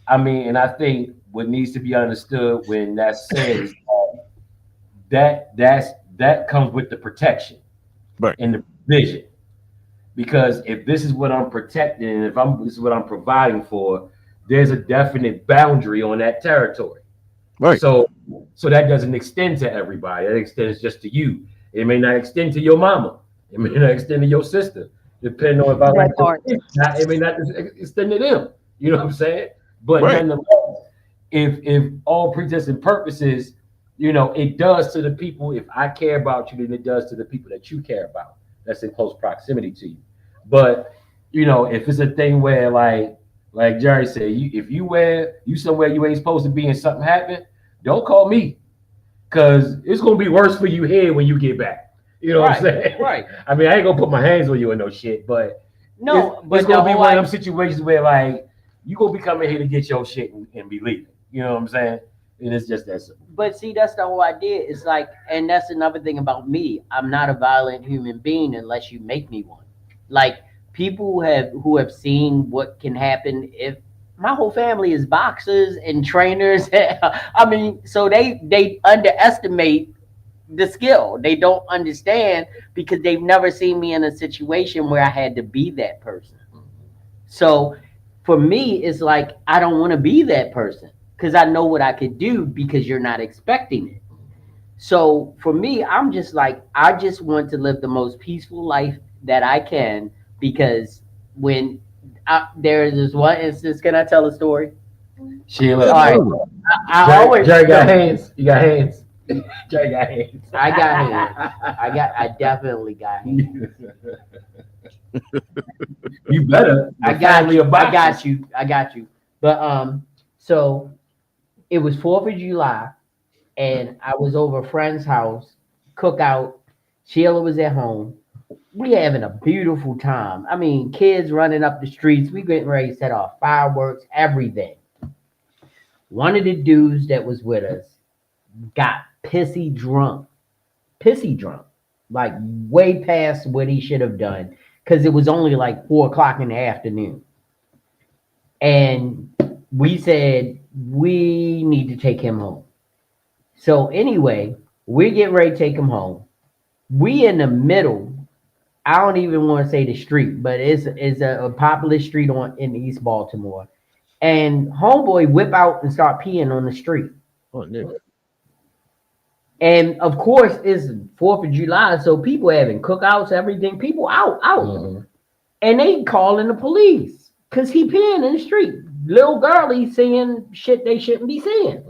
S17: I mean, and I think what needs to be understood when that's said is that comes with the protection
S7: Right.
S17: and the provision. Because if this is what I'm protecting, and if this is what I'm providing for, there's a definite boundary on that territory.
S7: Right.
S17: So that doesn't extend to everybody. That extends just to you. It may not extend to your mama. It may not extend to your sister. Depending on if I like
S18: That part.
S17: it may not extend to them. You know what I'm saying? But
S7: Right.
S17: nonetheless, if all pretense and purposes, it does to the people. If I care about you, then it does to the people that you care about. That's in close proximity to you. But if it's a thing where like Jerry said, if you somewhere you ain't supposed to be and something happen, don't call me, because it's gonna be worse for you here when you get back. You know what I'm saying?
S3: Right.
S17: I mean, I ain't gonna put my hands on you and no shit, but it's gonna be one of them situations where like you gonna be coming here to get your shit and be leaving. You know what I'm saying? And it's just that simple.
S3: But see, that's the whole idea. It's like, and that's another thing about me. I'm not a violent human being unless you make me one. Like, people who have seen what can happen if my whole family is boxers and trainers. I mean, so they underestimate the skill. They don't understand because they've never seen me in a situation where I had to be that person. So for me, it's like I don't want to be that person because I know what I could do because you're not expecting it. So for me, I'm just like I just want to live the most peaceful life that I can because when there is this one instance, can I tell a story?
S17: Sheila.
S3: All right, I always
S17: Jerry got hands. You got hands. Jerry got hands.
S3: I got hands. I definitely got hands.
S17: You better.
S3: I got you. I got you. I got you. But so it was 4th of July, and I was over a friend's house, cookout. Sheila was at home. We having a beautiful time. I mean, kids running up the streets. We getting ready to set off fireworks, everything. One of the dudes that was with us got pissy drunk, like way past what he should have done, because it was only like 4 o'clock in the afternoon. And we said we need to take him home. So anyway, we're getting ready to take him home. We in the middle. I don't even want to say the street, but it's a popular street in East Baltimore. And homeboy whip out and start peeing on the street.
S7: Oh, nigga.
S3: And of course, it's 4th of July, so people having cookouts, everything. People out. And they calling the police because he peeing in the street. Little girlie seeing shit they shouldn't be seeing.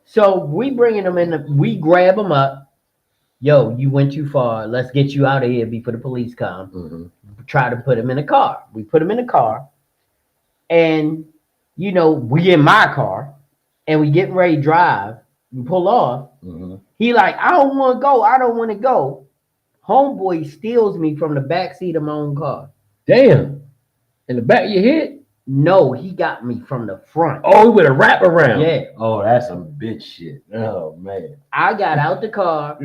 S3: So we bringing them in. We grab them up. Yo, you went too far. Let's get you out of here before the police come. Try to put him in a car. We put him in a car. And, we in my car. And we getting ready to drive. We pull off. He like, I don't want to go. I don't want to go. Homeboy steals me from the back seat of my own car.
S17: Damn. In the back of your head?
S3: No, he got me from the front.
S17: Oh, with a wrap around.
S3: Yeah.
S17: Oh, that's some bitch shit. Oh man.
S3: I got out the car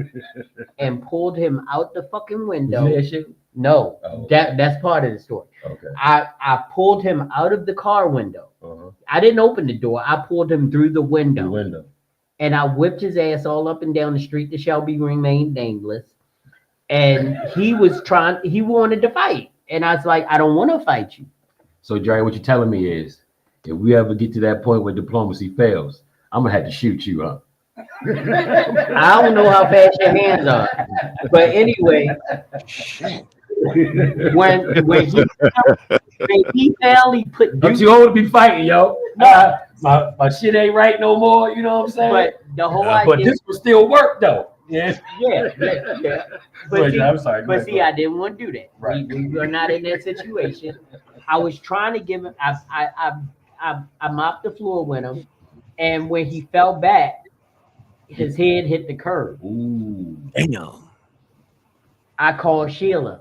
S3: and pulled him out the fucking window.
S17: Did you hear shit?
S3: No,
S17: Oh.
S3: that's part of the story.
S17: Okay.
S3: I pulled him out of the car window. I didn't open the door. I pulled him through the window. And I whipped his ass all up and down the street that shall be remained nameless. And he wanted to fight. And I was like, I don't want to fight you.
S17: So, Jerry, what you're telling me is, if we ever get to that point where diplomacy fails, I'm gonna have to shoot you up.
S3: I don't know how fast your hands are, but anyway, when he finally put,
S17: don't you want to be fighting, yo? My shit ain't right no more. You know what I'm saying?
S3: But the whole idea,
S17: but this will still work though. Yeah.
S3: But
S17: I'm sorry.
S3: But see, I didn't want to do that. Right. We were not in that situation. I was trying to give him. I mopped the floor with him, and when he fell back, his head hit the curb.
S17: Ooh.
S7: Damn.
S3: I called Sheila.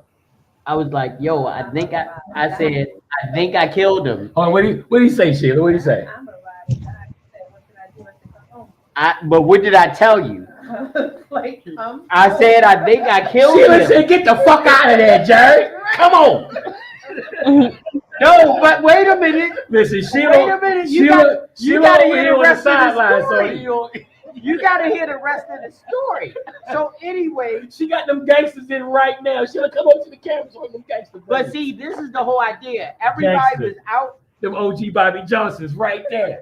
S3: I was like, "Yo, I think I killed him."
S17: Oh, what did he say, Sheila? What did he say?
S3: But what did I tell you? I said I think I killed him.
S17: Sheila said, "Get the fuck out of there, Jerry. Come on."
S3: No, but wait a minute.
S17: Listen, Sheila.
S3: Wait a minute. You gotta hear the rest of the story. You gotta hear the rest of the story. So anyway,
S17: she got them gangsters in right now. Sheila, come over to the camera so them gangsters.
S3: But see, this is the whole idea. Everybody was out.
S17: Them OG Bobby Johnsons right there.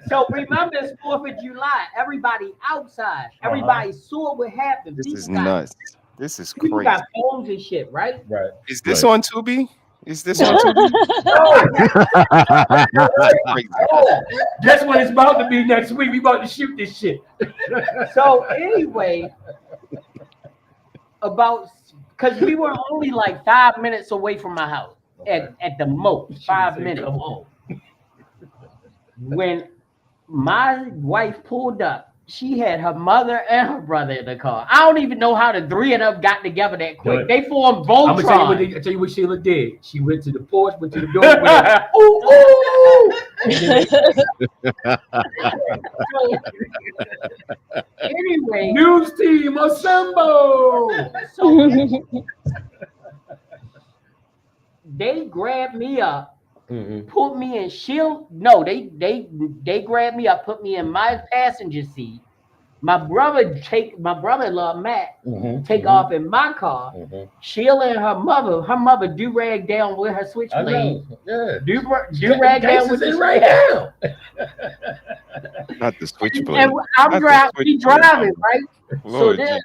S3: So remember, it's 4th of July. Everybody outside. Everybody saw what happened.
S13: This is nuts. This is crazy.
S3: People got phones and shit, right?
S17: Right.
S13: Is this on Tubi? Is this on Tubi?
S17: That's what it's about to be next week. We about to shoot this shit.
S3: So anyway, because we were only like 5 minutes away from my house. At the most, 5 minutes.
S17: Come on.
S3: When my wife pulled up, she had her mother and her brother in the car. I don't even know how the three of them got together that quick. They formed Voltron.
S17: I'm gonna tell you what Sheila did. She went to the porch, went to the door, went,
S3: Anyway,
S17: news team assemble.
S3: they grabbed me up,
S17: Mhm.
S3: put me in shield. No, they grabbed me up, put me in my passenger seat. My brother-in-law Matt
S17: Mhm.
S3: take
S17: Mhm.
S3: off in my car.
S17: Mhm.
S3: Sheila and her mother do rag down with her
S17: I
S3: switchblade.
S17: know. Yeah.
S3: Do rag down with
S17: Gangsters
S3: the
S17: in right
S3: yeah.
S17: now.
S13: Not the
S3: And
S13: switchblade.
S3: I'm
S13: Not the
S3: we
S13: switchblade.
S3: driving, right? So
S13: Lord
S3: then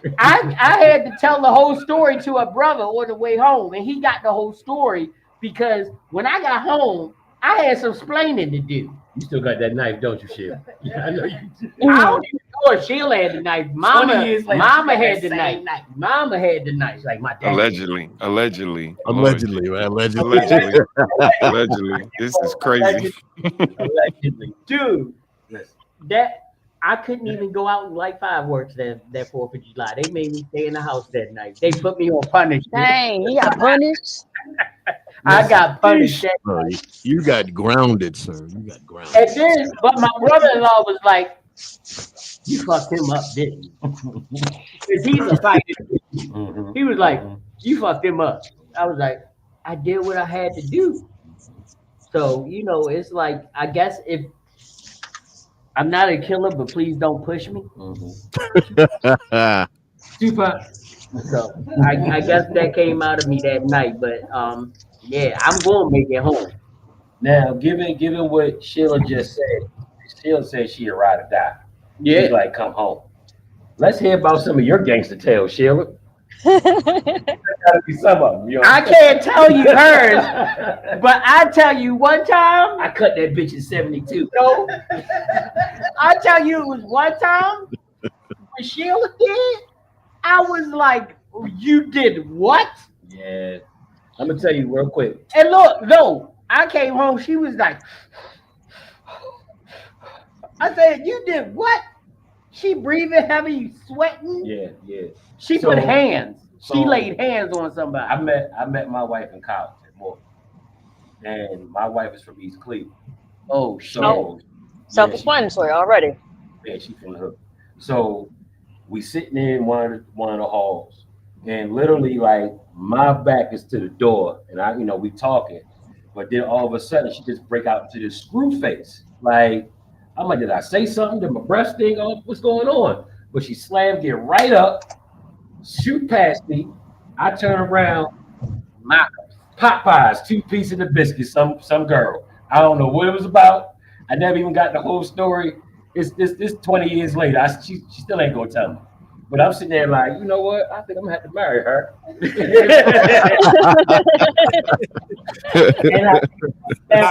S13: Jesus.
S3: I had to tell the whole story to a brother on the way home, and he got the whole story because when I got home, I had some splaining to do.
S17: You still got that knife, don't you, Sheila? Yeah, I know you do.
S3: I don't even know if Sheila had the knife.
S17: 20 years later,
S3: Mama
S17: she got
S3: had
S17: that
S3: the
S17: same
S3: knife. Mama had the knife.
S17: Like my dad.
S13: Allegedly. Allegedly. Lord
S7: Allegedly,
S13: Jesus.
S7: man. Allegedly.
S13: Allegedly. Allegedly. This is crazy.
S17: Allegedly.
S3: Dude,
S17: Listen.
S3: that I couldn't even go out and light fireworks that 4th of July. They made me stay in the house that night. They put me on punishment.
S18: Dang, he got punished.
S3: I got punished that
S7: Bro,
S3: night.
S7: you got grounded, sir. You got grounded.
S3: And then, but my brother-in-law was like, "You fucked him up, didn't you?" Because he's a fighter.
S17: Mhm.
S3: He was like, "You fucked him up." I was like, "I did what I had to do." So it's like I guess if I'm not a killer, but please don't push me.
S17: Tupac.
S3: So I guess that came out of me that night. But yeah, I'm gonna make it home.
S17: Now, given what Sheila just said, Sheila said she a ride or die.
S3: Yeah.
S17: She's like, come home. Let's hear about some of your gangster tales, Sheila. Gotta be some of them. You know
S3: I can't tell you hers, but I tell you one time.
S17: I cut that bitch in 72.
S3: No, I tell you it was one time when Sheila did. I was like, "You did what?"
S17: Yeah. I'm gonna tell you real quick.
S3: And look, no, I came home. She was like, I said, "You did what?" She breathing heavy, sweating.
S17: Yeah, yeah.
S3: She put hands. She
S17: so
S3: laid hands on somebody.
S17: I met my wife in college at Morgan, and my wife is from East Cleveland.
S3: Oh shit!
S18: Self-explanatory already.
S17: Yeah, she's from the hood. So we sitting in one of the halls, and literally like my back is to the door, and we talking, but then all of a sudden she just break out into this screw face. Like I'm like, did I say something? Did my breath sting off? What's going on? But she slammed it right up, shoot past me. I turn around, my Popeyes, 2 pieces of the biscuit, some girl. I don't know what it was about. I never even got the whole story. It's 20 years later. She still ain't gonna tell me. But I'm sitting there like, you know what? I think I'm gonna have to marry her. And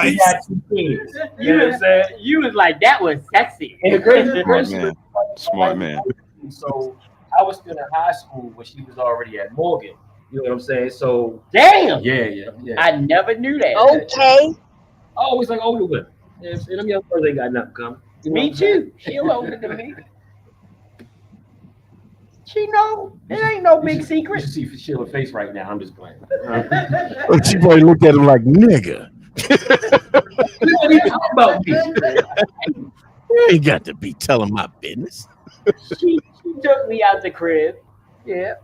S17: we got 2 kids. You know what I'm saying?
S3: You was like, that was sexy.
S17: And the crazy
S13: Smart man. Smart man.
S17: So I was still in high school when she was already at Morgan. You know what I'm saying? So
S3: Damn.
S17: Yeah.
S3: I never knew that.
S18: Okay.
S17: I always like older women. You know what I'm saying? Them young girls ain't got nothing coming.
S3: Me too. She older than me. She know it ain't no big secret.
S17: You should see Sheila's face right now. I'm just playing.
S7: She probably looked at him like, nigga.
S17: You don't even talk about me.
S7: You ain't got to be telling my business.
S3: She took me out the crib. Yeah.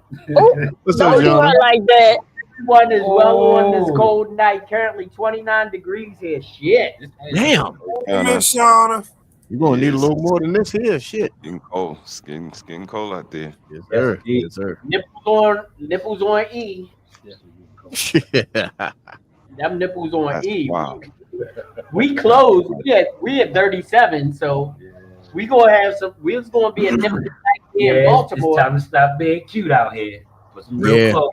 S7: What's
S18: Don't
S7: up,
S18: do
S7: John?
S18: it like that.
S3: One is well on this cold night. Currently 29 degrees here. Shit.
S7: Damn.
S5: Miss Shauna.
S7: You're going to need a little more than this here. Shit.
S13: Getting cold. It's getting cold out there.
S7: Yes, sir. Yes, sir.
S3: Nipples on E.
S7: Yeah.
S3: Them nipples on
S13: That's
S3: E.
S13: wild.
S3: We closed. We at 37, so we gonna have some. We was gonna be a nipple night here in Baltimore.
S17: It's time to stop being cute out here. Put some real clothes.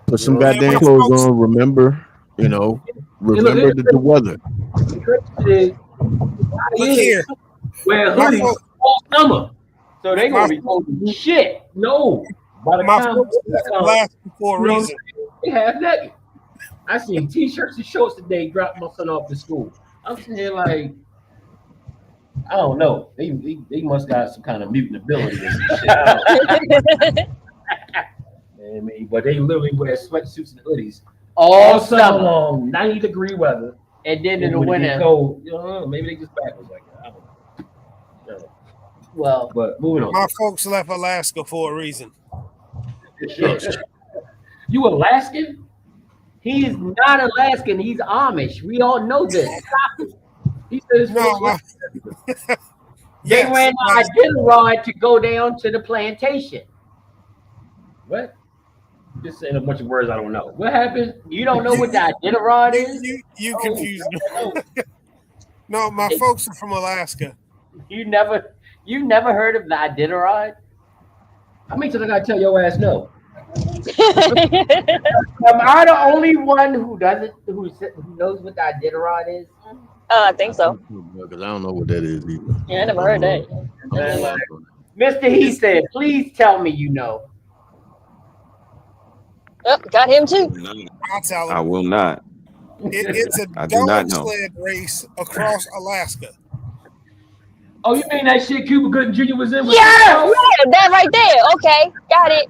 S7: Put some goddamn clothes on. Remember, remember the weather.
S5: Look here.
S17: Wear hoodies all summer.
S3: So they gonna be cold as shit.
S17: No. By the
S5: My
S17: time
S5: folks last for a reason.
S17: they have naked. I seen t-shirts and shorts today drop my son off to school. I'm sitting here like, I don't know. They must got some kind of mutant ability or some shit. I mean, but they literally wear sweatsuits and hoodies
S3: All
S17: summer
S3: summer.
S17: long, 90-degree weather.
S3: And then in the
S17: when it
S3: winter,
S17: get cold, maybe they just backwards like that. I don't know.
S3: well,
S17: But moving on.
S5: My folks left Alaska for a reason.
S17: You Alaskan?
S3: He's not Alaskan. He's Amish. We all know this. Stop it.
S17: He said it's
S5: No,
S17: full.
S3: They
S5: yes,
S3: ran the Iditarod to go down to the plantation.
S17: What? Just saying a bunch of words I don't know. What happened?
S3: You don't know what the Iditarod is?
S5: you
S3: Oh,
S5: confused me.
S3: no.
S5: No, my folks are from Alaska.
S3: You never heard of the Iditarod?
S17: How many times I gotta tell your ass no?
S3: Am I the only one who knows what the Iditarod is?
S14: I think so.
S7: Because I don't know what that is either.
S14: Yeah, I never heard that.
S7: I'm lost on
S3: Mr. He said, please tell me you know.
S14: Yep, got him too.
S5: I'll tell him.
S13: I will not.
S5: It's a
S13: I do not
S5: dog
S13: know.
S5: sled race across Alaska.
S17: Oh, you mean that shit Cuba Gooding Jr. was in?
S14: Yeah, that right there. Okay, got it.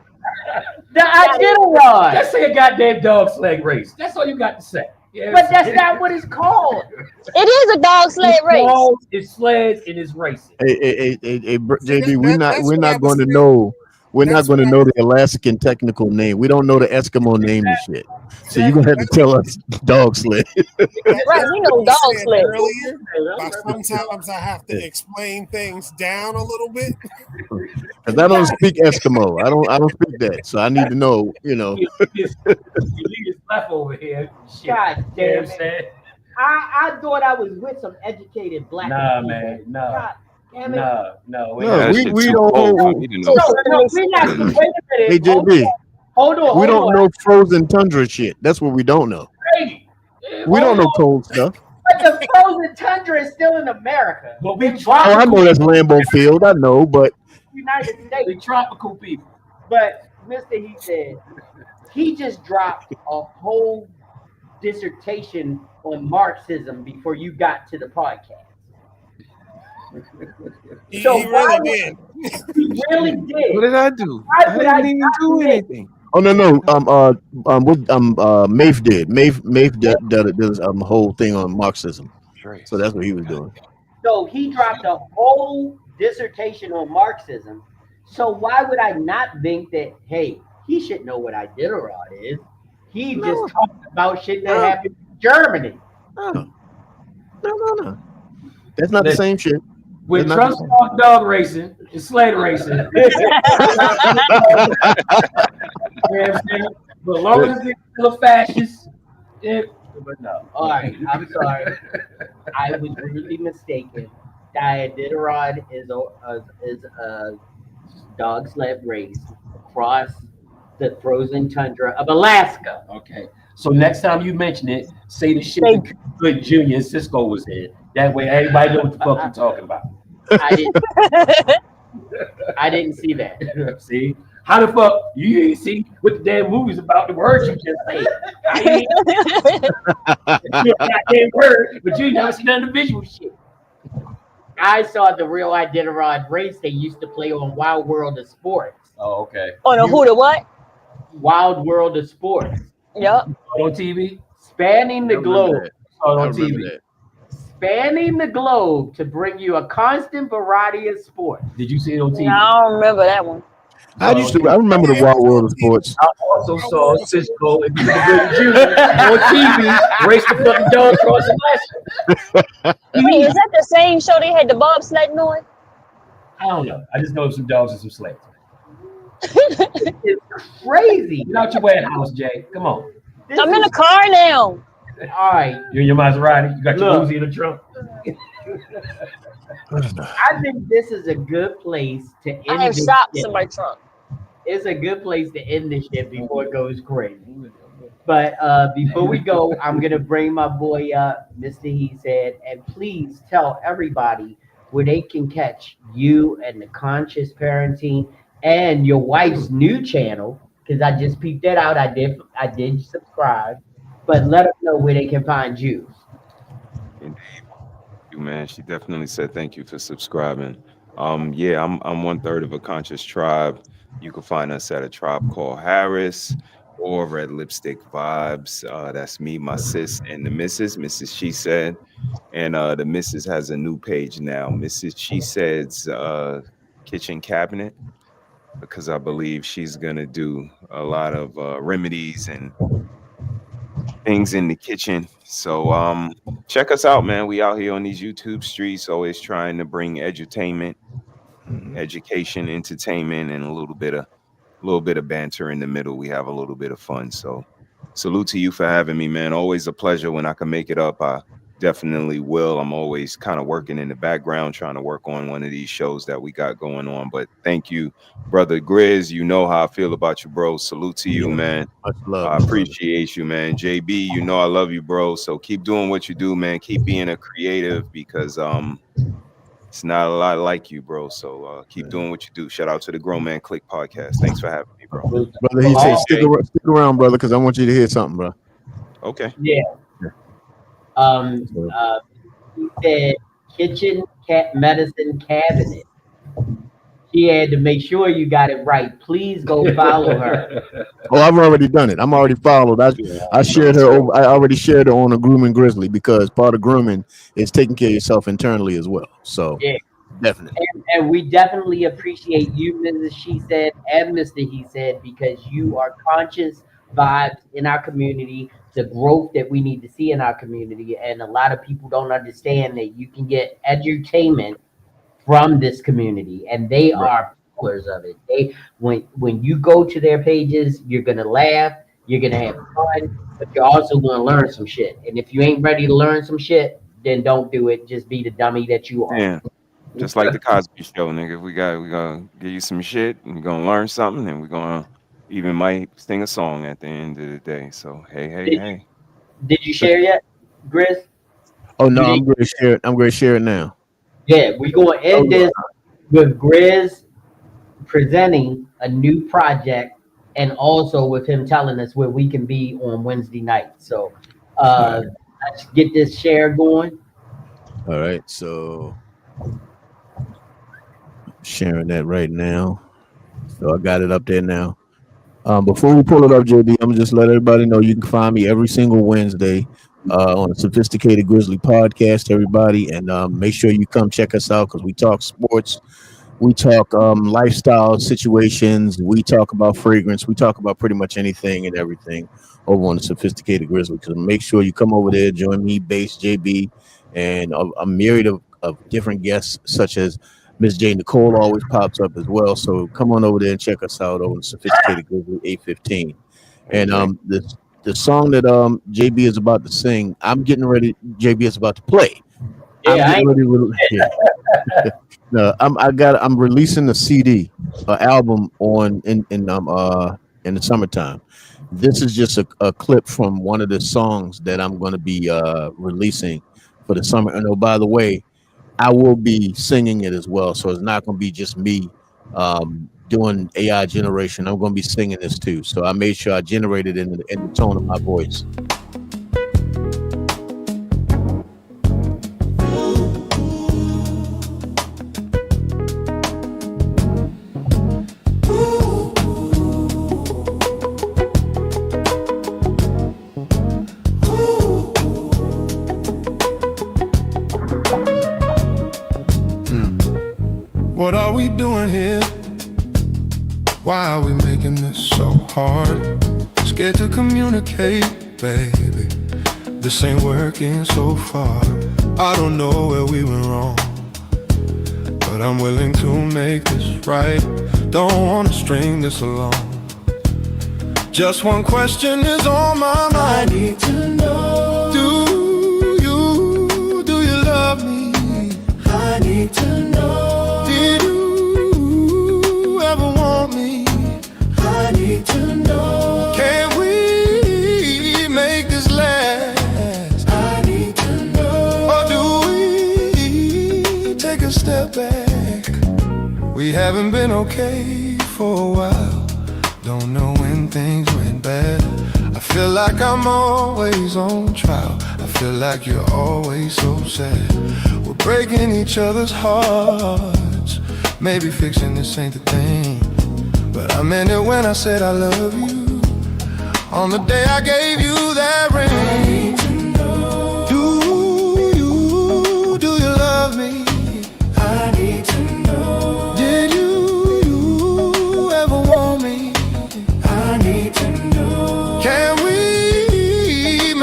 S3: The Iditarod.
S17: Just say a goddamn dog sled race. That's all you got to say. Yeah,
S3: But that's not what it's called.
S14: It is a dog sled race.
S17: It's sleds and it's racing.
S7: Hey, JB,
S5: that-
S7: we're
S5: that's
S7: not
S5: what I
S7: going to
S5: was
S7: know. We're not
S5: That's
S7: going to
S5: what
S7: know the Alaskan technical name. We don't know the Eskimo name and shit. So you're gonna have to tell us dog sled.
S14: Right, we know dog
S5: said
S14: sled.
S5: earlier, but sometimes I have to explain things down a little bit.
S7: Because I don't speak Eskimo. I don't speak that. So I need to know. You know.
S17: You leave his left over here. Shit.
S3: God
S17: You know
S3: damn
S17: what I'm
S3: it.
S17: saying?
S3: I thought I was with some educated black
S17: Nah,
S3: people.
S17: man. No.
S3: God damn it.
S17: No.
S7: No,
S13: That
S7: we
S13: shit
S7: we
S13: too
S7: don't.
S13: old for me to know.
S3: No, we're not. Wait a minute.
S7: Hey JB,
S3: Hold on.
S7: we don't know frozen tundra shit. That's what we don't know.
S17: Hey,
S7: We don't know cold stuff.
S3: But the frozen tundra is still in America.
S17: But we
S7: Oh, I
S17: tropical,
S7: know that's Lambeau Field. I know, but
S3: United
S17: we
S3: States.
S17: tropical people.
S3: But Mr. He said he just dropped a whole dissertation on Marxism before you got to the podcast.
S5: He
S3: So
S5: really did.
S3: He really did.
S13: What did I do?
S3: Why
S13: I
S3: would I
S13: didn't even
S3: not
S13: do
S3: do
S13: anything.
S7: oh no. Mafe did. Mafe did this whole thing on Marxism. So that's what he was doing.
S3: So he dropped a whole dissertation on Marxism. So why would I not think that, hey, he should know what Iditarod is? He just talked about shit that happened in Germany.
S7: No. That's not the same shit.
S17: When
S7: That's not
S17: Trump started dog racing and sled racing, you know what I'm saying? But as long as it's still a fascist, but no.
S3: All right, I'm sorry. I was really mistaken. Iditarod is a dog sled race across the frozen tundra of Alaska.
S17: Okay. So next time you mention it, say the shit that Good Junior and Cisco was in. That way everybody know what the fuck you're talking about.
S3: I didn't see that.
S17: See? How the fuck you ain't see what the damn movie's about the words you just said? I ain't you a goddamn word, but you never seen none of the visual shit.
S3: I saw the real Iditarod race they used to play on Wild World of Sports.
S17: Oh, okay.
S14: Oh no, who the what?
S3: Wild World of Sports.
S14: Yep.
S17: On TV?
S3: Spanning the globe.
S17: On TV.
S3: Spanning the globe to bring you a constant variety of sports.
S17: Did you see it on TV?
S14: No, I don't remember that one.
S7: I remember the Wild World of Sports.
S17: I also saw Cisco and Good Junior on TV race the fucking dog across Alaska.
S14: Wait, is that the same show they had the bobsledding on?
S17: I don't know. I just know some dogs and some sleds.
S3: It's crazy.
S17: Get out your warehouse, Jay. Come on.
S14: I'm in the car now.
S3: All right.
S17: You're in your Maserati. You got your
S3: Look.
S17: Uzi in the trunk.
S3: I think this is a good place to end
S14: I have
S3: this
S14: socks
S3: shit.
S14: in my trunk.
S3: It's a good place to end this shit before it goes crazy. But before we go, I'm gonna bring my boy up, Mr. He said, and please tell everybody where they can catch you and the Conscious Parenting and your wife's new channel, because I just peeped that out. I did subscribe, but let them know where they can find you.
S13: Indeed. You man, she definitely said thank you for subscribing. Yeah, I'm 1/3 of a conscious tribe. You can find us at a tribe called Harris or Red Lipstick Vibes. That's me, my sis, and the Mrs. She Said. And the Mrs. has a new page now, Mrs. She Said's kitchen cabinet, because I believe she's gonna do a lot of remedies and things in the kitchen. So check us out, man. We out here on these YouTube streets, always trying to bring edutainment, education, entertainment, and a little bit of banter in the middle. We have a little bit of fun. So salute to you for having me, man. Always a pleasure. When I can make it up, I definitely will. I'm always kind of working in the background, trying to work on one of these shows that we got going on. But thank you, brother Grizz. You know how I feel about you, bro. Salute to you,
S7: Yeah,
S13: man.
S7: much love,
S13: I
S7: my brother.
S13: appreciate you, man. JB, you know I love you, bro. So keep doing what you do, man. Keep being a creative because it's not a lot like you, bro. So keep doing what you do. Shout out to the Grown Man Click podcast. Thanks for having me, bro.
S7: Brother, he
S13: All
S7: said,
S13: right, Jay.
S7: stick around, brother, because I want you to hear something, bro.
S13: Okay.
S3: Yeah. He said kitchen cat medicine cabinet. She had to make sure you got it right. Please go follow her.
S7: Oh, I've already done it. I'm already followed. I shared her over. I already shared her on a grooming grizzly because part of grooming is taking care of yourself internally as well. So
S3: Yeah.
S7: definitely.
S3: And we definitely appreciate you, Mrs. She said, and Mr. He said, because you are conscious vibes in our community, the growth that we need to see in our community. And a lot of people don't understand that you can get edutainment from this community, and they
S7: Right.
S3: are pillars of it. They when you go to their pages, you're gonna laugh, you're gonna have fun, but you're also gonna learn some shit. And if you ain't ready to learn some shit, then don't do it. Just be the dummy that you are.
S13: Yeah. Just like the Cosby Show, nigga. We gonna give you some shit, and we're gonna learn something, and we're gonna even might sing a song at the end of the day. So hey, hey,
S3: Did
S13: hey.
S3: Did you share yet, Grizz?
S7: Oh no,
S3: You
S7: I'm
S3: didn't.
S7: going to share it. I'm going to share it now.
S3: Yeah, we're gonna
S7: Oh,
S3: end this with Grizz presenting a new project, and also with him telling us where we can be on Wednesday night. So
S7: right.
S3: let's get this share going.
S7: All right. So sharing that right now. So I got it up there now. Before we pull it up, JB, I'm gonna just let everybody know you can find me every single Wednesday on a Sophisticated Grizzly podcast. Everybody, and make sure you come check us out because we talk sports, we talk lifestyle situations, we talk about fragrance, we talk about pretty much anything and everything over on the Sophisticated Grizzly. Because make sure you come over there, join me, Base JB, and a myriad of different guests such as Miss J. Nicole always pops up as well. So come on over there and check us out over the Sophisticated Grizzly 815.
S13: Hey,
S7: And
S13: Jay.
S7: the song that JB is about to sing, I'm getting ready. JB is about to play. I'm
S3: Yeah, I
S7: getting
S3: ain't.
S7: ready. Yeah. No, I'm releasing a CD, album in the summertime. This is just a clip from one of the songs that I'm going to be releasing for the summer. And oh, by the way, I will be singing it as well. So it's not going to be just me doing AI generation. I'm going to be singing this too. So I made sure I generated it in the tone of my voice.
S1: What are we doing here? Why are we making this so hard? Scared to communicate, baby. This ain't working so far. I don't know where we went wrong, but I'm willing to make this right. Don't wanna string this along. Just one question is on my mind. I need to know. Do you love me? I need to know. Did you ever want me? I need to know. Can we make this last? I need to know. Or do we take a step back? We haven't been okay for a while. Don't know when things went bad. I feel like I'm always on trial. I feel like you're always so sad. We're breaking each other's hearts. Maybe fixing this ain't the thing, but I meant it when I said I love you. On the day I gave you that ring. I need to know. Do you love me? I need to know. Did you ever want me? I need to know. Can we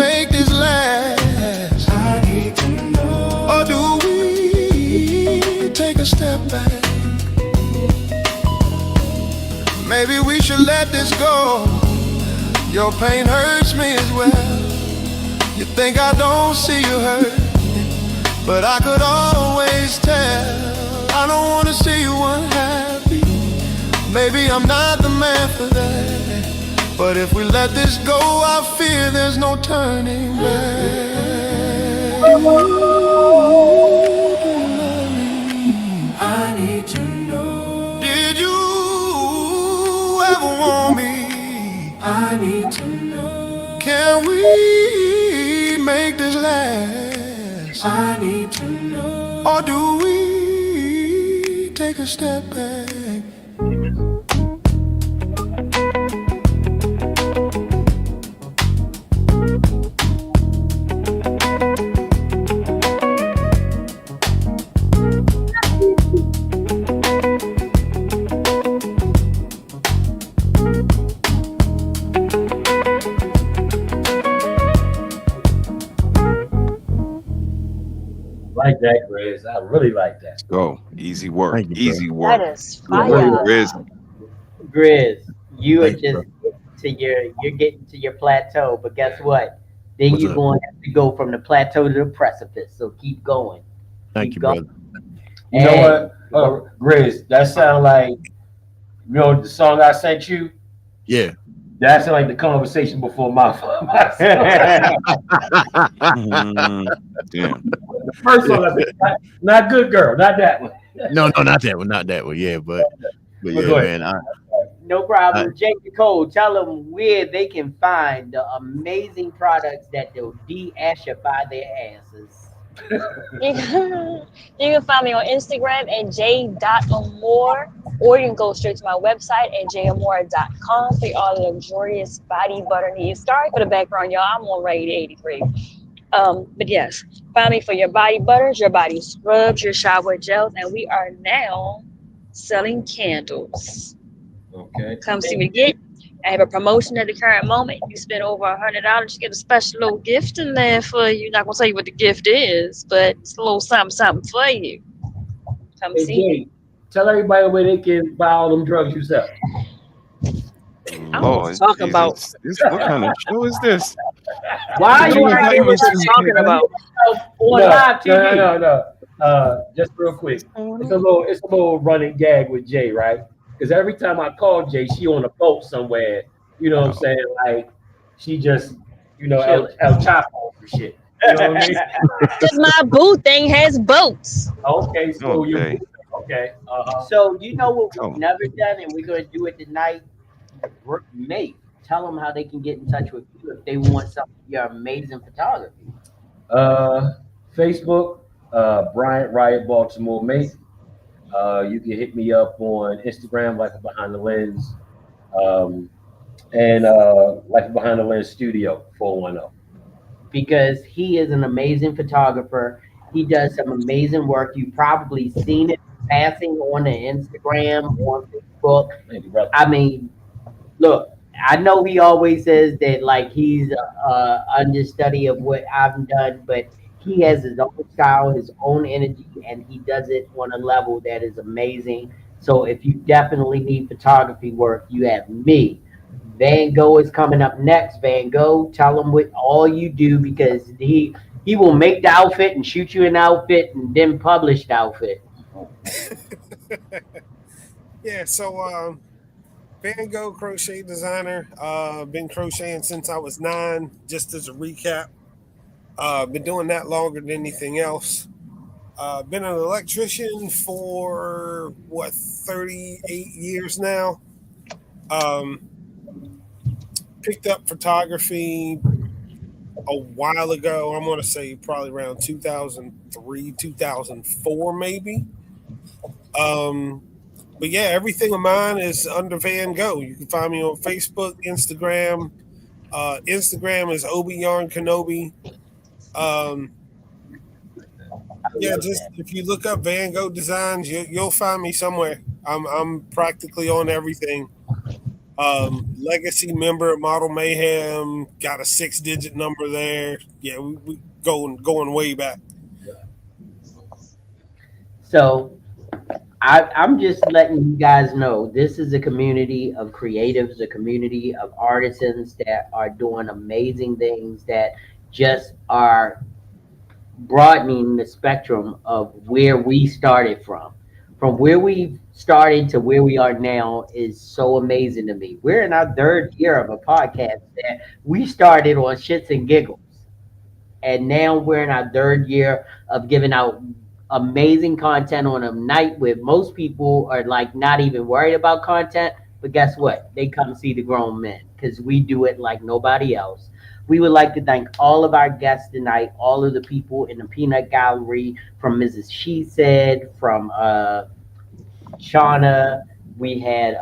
S1: Maybe we should let this go. Your pain hurts me as well. You think I don't see you hurt, but I could always tell. I don't wanna see you unhappy. Maybe I'm not the man for that, but if we let this go, I fear there's no turning back. I need to know. Did you ever want me? I need to know. Can we make this last? I need to know. Or do we take a step back?
S17: Like that, Grizz. I really like that.
S13: Go. Easy work.
S7: Thank you, bro.
S13: Easy work.
S14: That is
S13: Good work,
S14: fire.
S13: Grizz.
S3: Grizz, you are
S7: Thank you, bro.
S3: just you're getting to your plateau, but guess what? Then
S7: What's
S3: you're
S7: up?
S3: going to have to go from the plateau to the precipice. So keep going.
S7: Thank
S3: Keep
S7: you,
S3: going.
S7: brother.
S17: You know
S3: Hey,
S17: what, Grizz? That sound like the song I sent you.
S7: Yeah.
S17: That sound like the conversation before my
S13: Mhm. Damn.
S17: the first song. I said, not good girl, not that one.
S7: No, not that one, not that one. Yeah, but
S17: But
S7: yeah,
S17: go ahead.
S7: man.
S3: no
S7: I
S3: problem. Jake Nicole, tell them where they can find the amazing products that will de-ashify their asses.
S14: You can find me on Instagram at j.amore, or you can go straight to my website at jamore.com for all the luxurious body butter needs. Sorry for the background, y'all. I'm on Raid 83. But yes, find me for your body butters, your body scrubs, your shower gels, and we are now selling candles.
S17: Okay.
S14: Come see me get. I have a promotion at the current moment. You spend over $100, you get a special little gift in there for you. Not gonna tell you what the gift is, but it's a little something for you. Come
S17: Hey
S14: see me.
S17: Jay, tell everybody where they can buy all them drugs you sell.
S14: I don't know what
S13: Lord
S14: you're talking about.
S13: Jesus. What kind of show is this?
S3: Why
S13: Did
S3: are
S13: you
S3: you
S13: invite
S3: trying
S13: me
S3: to
S13: to this
S14: Talking
S13: nigga?
S14: about.
S3: on
S17: No,
S3: live TV?
S17: no. Just real quick. It's a little running gag with Jay, right? Because every time I call Jay, she on a boat somewhere. You know what I'm
S13: Oh,
S17: saying? Like she just,
S3: Chilling.
S17: El Chapo or shit. You know what I mean?
S14: Because my boo thing has boats.
S17: Okay, so you're
S13: okay.
S17: okay.
S3: So you know what
S13: Tell
S3: we've
S13: 'em.
S3: never done, and we're going to do it tonight. Mate, tell them how they can get in touch with you if they want some of your amazing photography.
S17: Facebook, Bryant Riot Baltimore, mate. You can hit me up on Instagram, like Behind the Lens, and like Behind the Lens Studio 410.
S3: Because he is an amazing photographer. He does some amazing work. You've probably seen it passing on the Instagram, on Facebook.
S17: Thank you, brother.
S3: I mean, look, I know he always says that like he's a understudy of what I've done, but he has his own style, his own energy, and he does it on a level that is amazing. So if you definitely need photography work, you have me. Van Gogh is coming up next. Van Gogh, tell him what all you do because he will make the outfit and shoot you an outfit and then publish the outfit.
S5: Yeah, so Van Gogh crochet designer. Been crocheting since I was 9. Just as a recap, been doing that longer than anything else. Been an electrician for 38 years now. Um, Picked up photography a while ago. I'm going to say probably around 2003, 2004, maybe. Um, but yeah, everything of mine is under Van Gogh. You can find me on Facebook, Instagram. Instagram is Obi Yarn Kenobi. Um, yeah, just if you look up Van Gogh designs, you'll find me somewhere. I'm practically on everything. Legacy member at Model Mayhem, got a 6-digit number there. Yeah, we going way back.
S3: So I'm just letting you guys know this is a community of creatives, a community of artisans that are doing amazing things that just are broadening the spectrum of where we started from. From where we started to where we are now is so amazing to me. We're in our third year of a podcast that we started on shits and giggles. And now we're in our third year of giving out amazing content on a night where most people are like not even worried about content. But guess what? They come see the grown men because we do it like nobody else. We would like to thank all of our guests tonight, all of the people in the peanut gallery, from Mrs. She Said, from Shauna. We had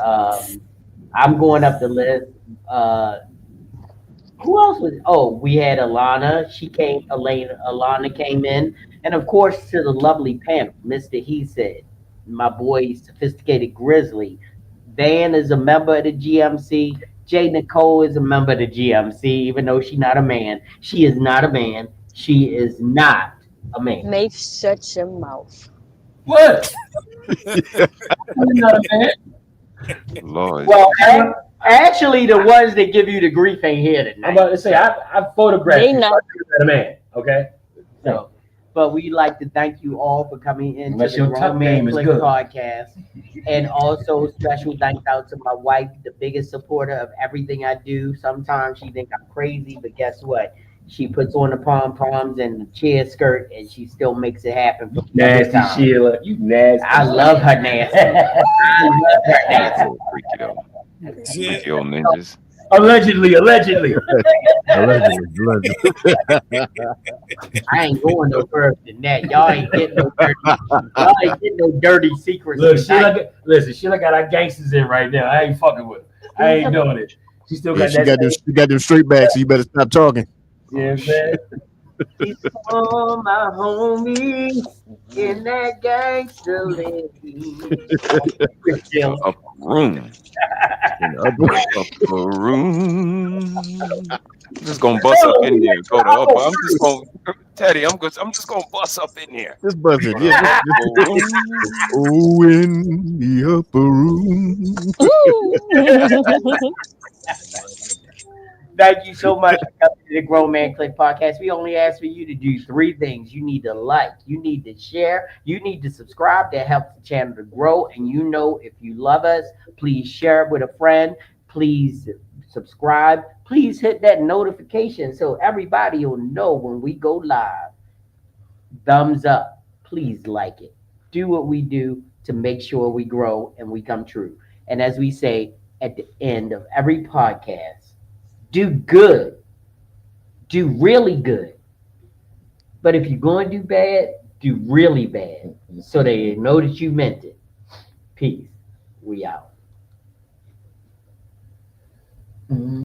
S3: I'm going up the list. Who else was? Oh, we had Alana. She came. Alana came in, and of course to the lovely panel, Mister He Said, my boy, Sophisticated Grizzly. Van is a member of the GMC. J Nicole is a member of the GMC, even though she's not a man. She is not a man. She is not a man.
S14: Maeve, shut your mouth.
S17: What? I'm not a man.
S13: Lord.
S3: Well, actually, the ones that give you the grief ain't here tonight.
S17: I'm about to say I photographed
S14: They
S17: you.
S14: not.
S17: I'm not a man. Okay.
S3: So, but we'd like to thank you all for coming into
S17: Unless
S3: the
S17: your
S3: Grown
S17: tuck
S3: Man
S17: game is
S3: Click
S17: good.
S3: podcast. And also special thanks out to my wife, the biggest supporter of everything I do. Sometimes she think I'm crazy, but guess what? She puts on the pom poms and the chair skirt, and she still makes it happen for me every
S17: Nasty
S3: time.
S17: Sheila. You nasty.
S3: I love her nasty. I love her nasty.
S13: Freaky though.
S5: Shit.
S13: Freaky old ninjas.
S17: Allegedly.
S7: Allegedly. Allegedly.
S3: I ain't going no further than that. Y'all ain't getting no dirty. Y'all ain't getting no dirty secrets.
S17: Look,
S3: tonight.
S17: Sheila got our gangsters in right now. I ain't fucking with her. I ain't doing it. She still
S7: Yeah,
S17: got that.
S7: she got them straight backs, so you better stop talking.
S17: Yeah, man.
S3: These are my homies in that gangster living.
S13: Upper room. Upper room. I'm just gonna bust up in there. Go to upper. I'm just gonna Teddy. I'm just gonna bust up in there.
S7: Just buzz it.
S13: Go to
S7: Yeah.
S13: upper room.
S7: Oh, in the upper room.
S3: Thank you so much for coming to the Grown Man Click podcast. We only ask for you to do three things. You need to like, you need to share, you need to subscribe. That helps the channel to grow. And you know, if you love us, please share it with a friend. Please subscribe. Please hit that notification so everybody will know when we go live. Thumbs up. Please like it. Do what we do to make sure we grow and we come true. And as we say at the end of every podcast, do good. Do really good. But if you're going to do bad, do really bad so they know that you meant it. Peace. We out.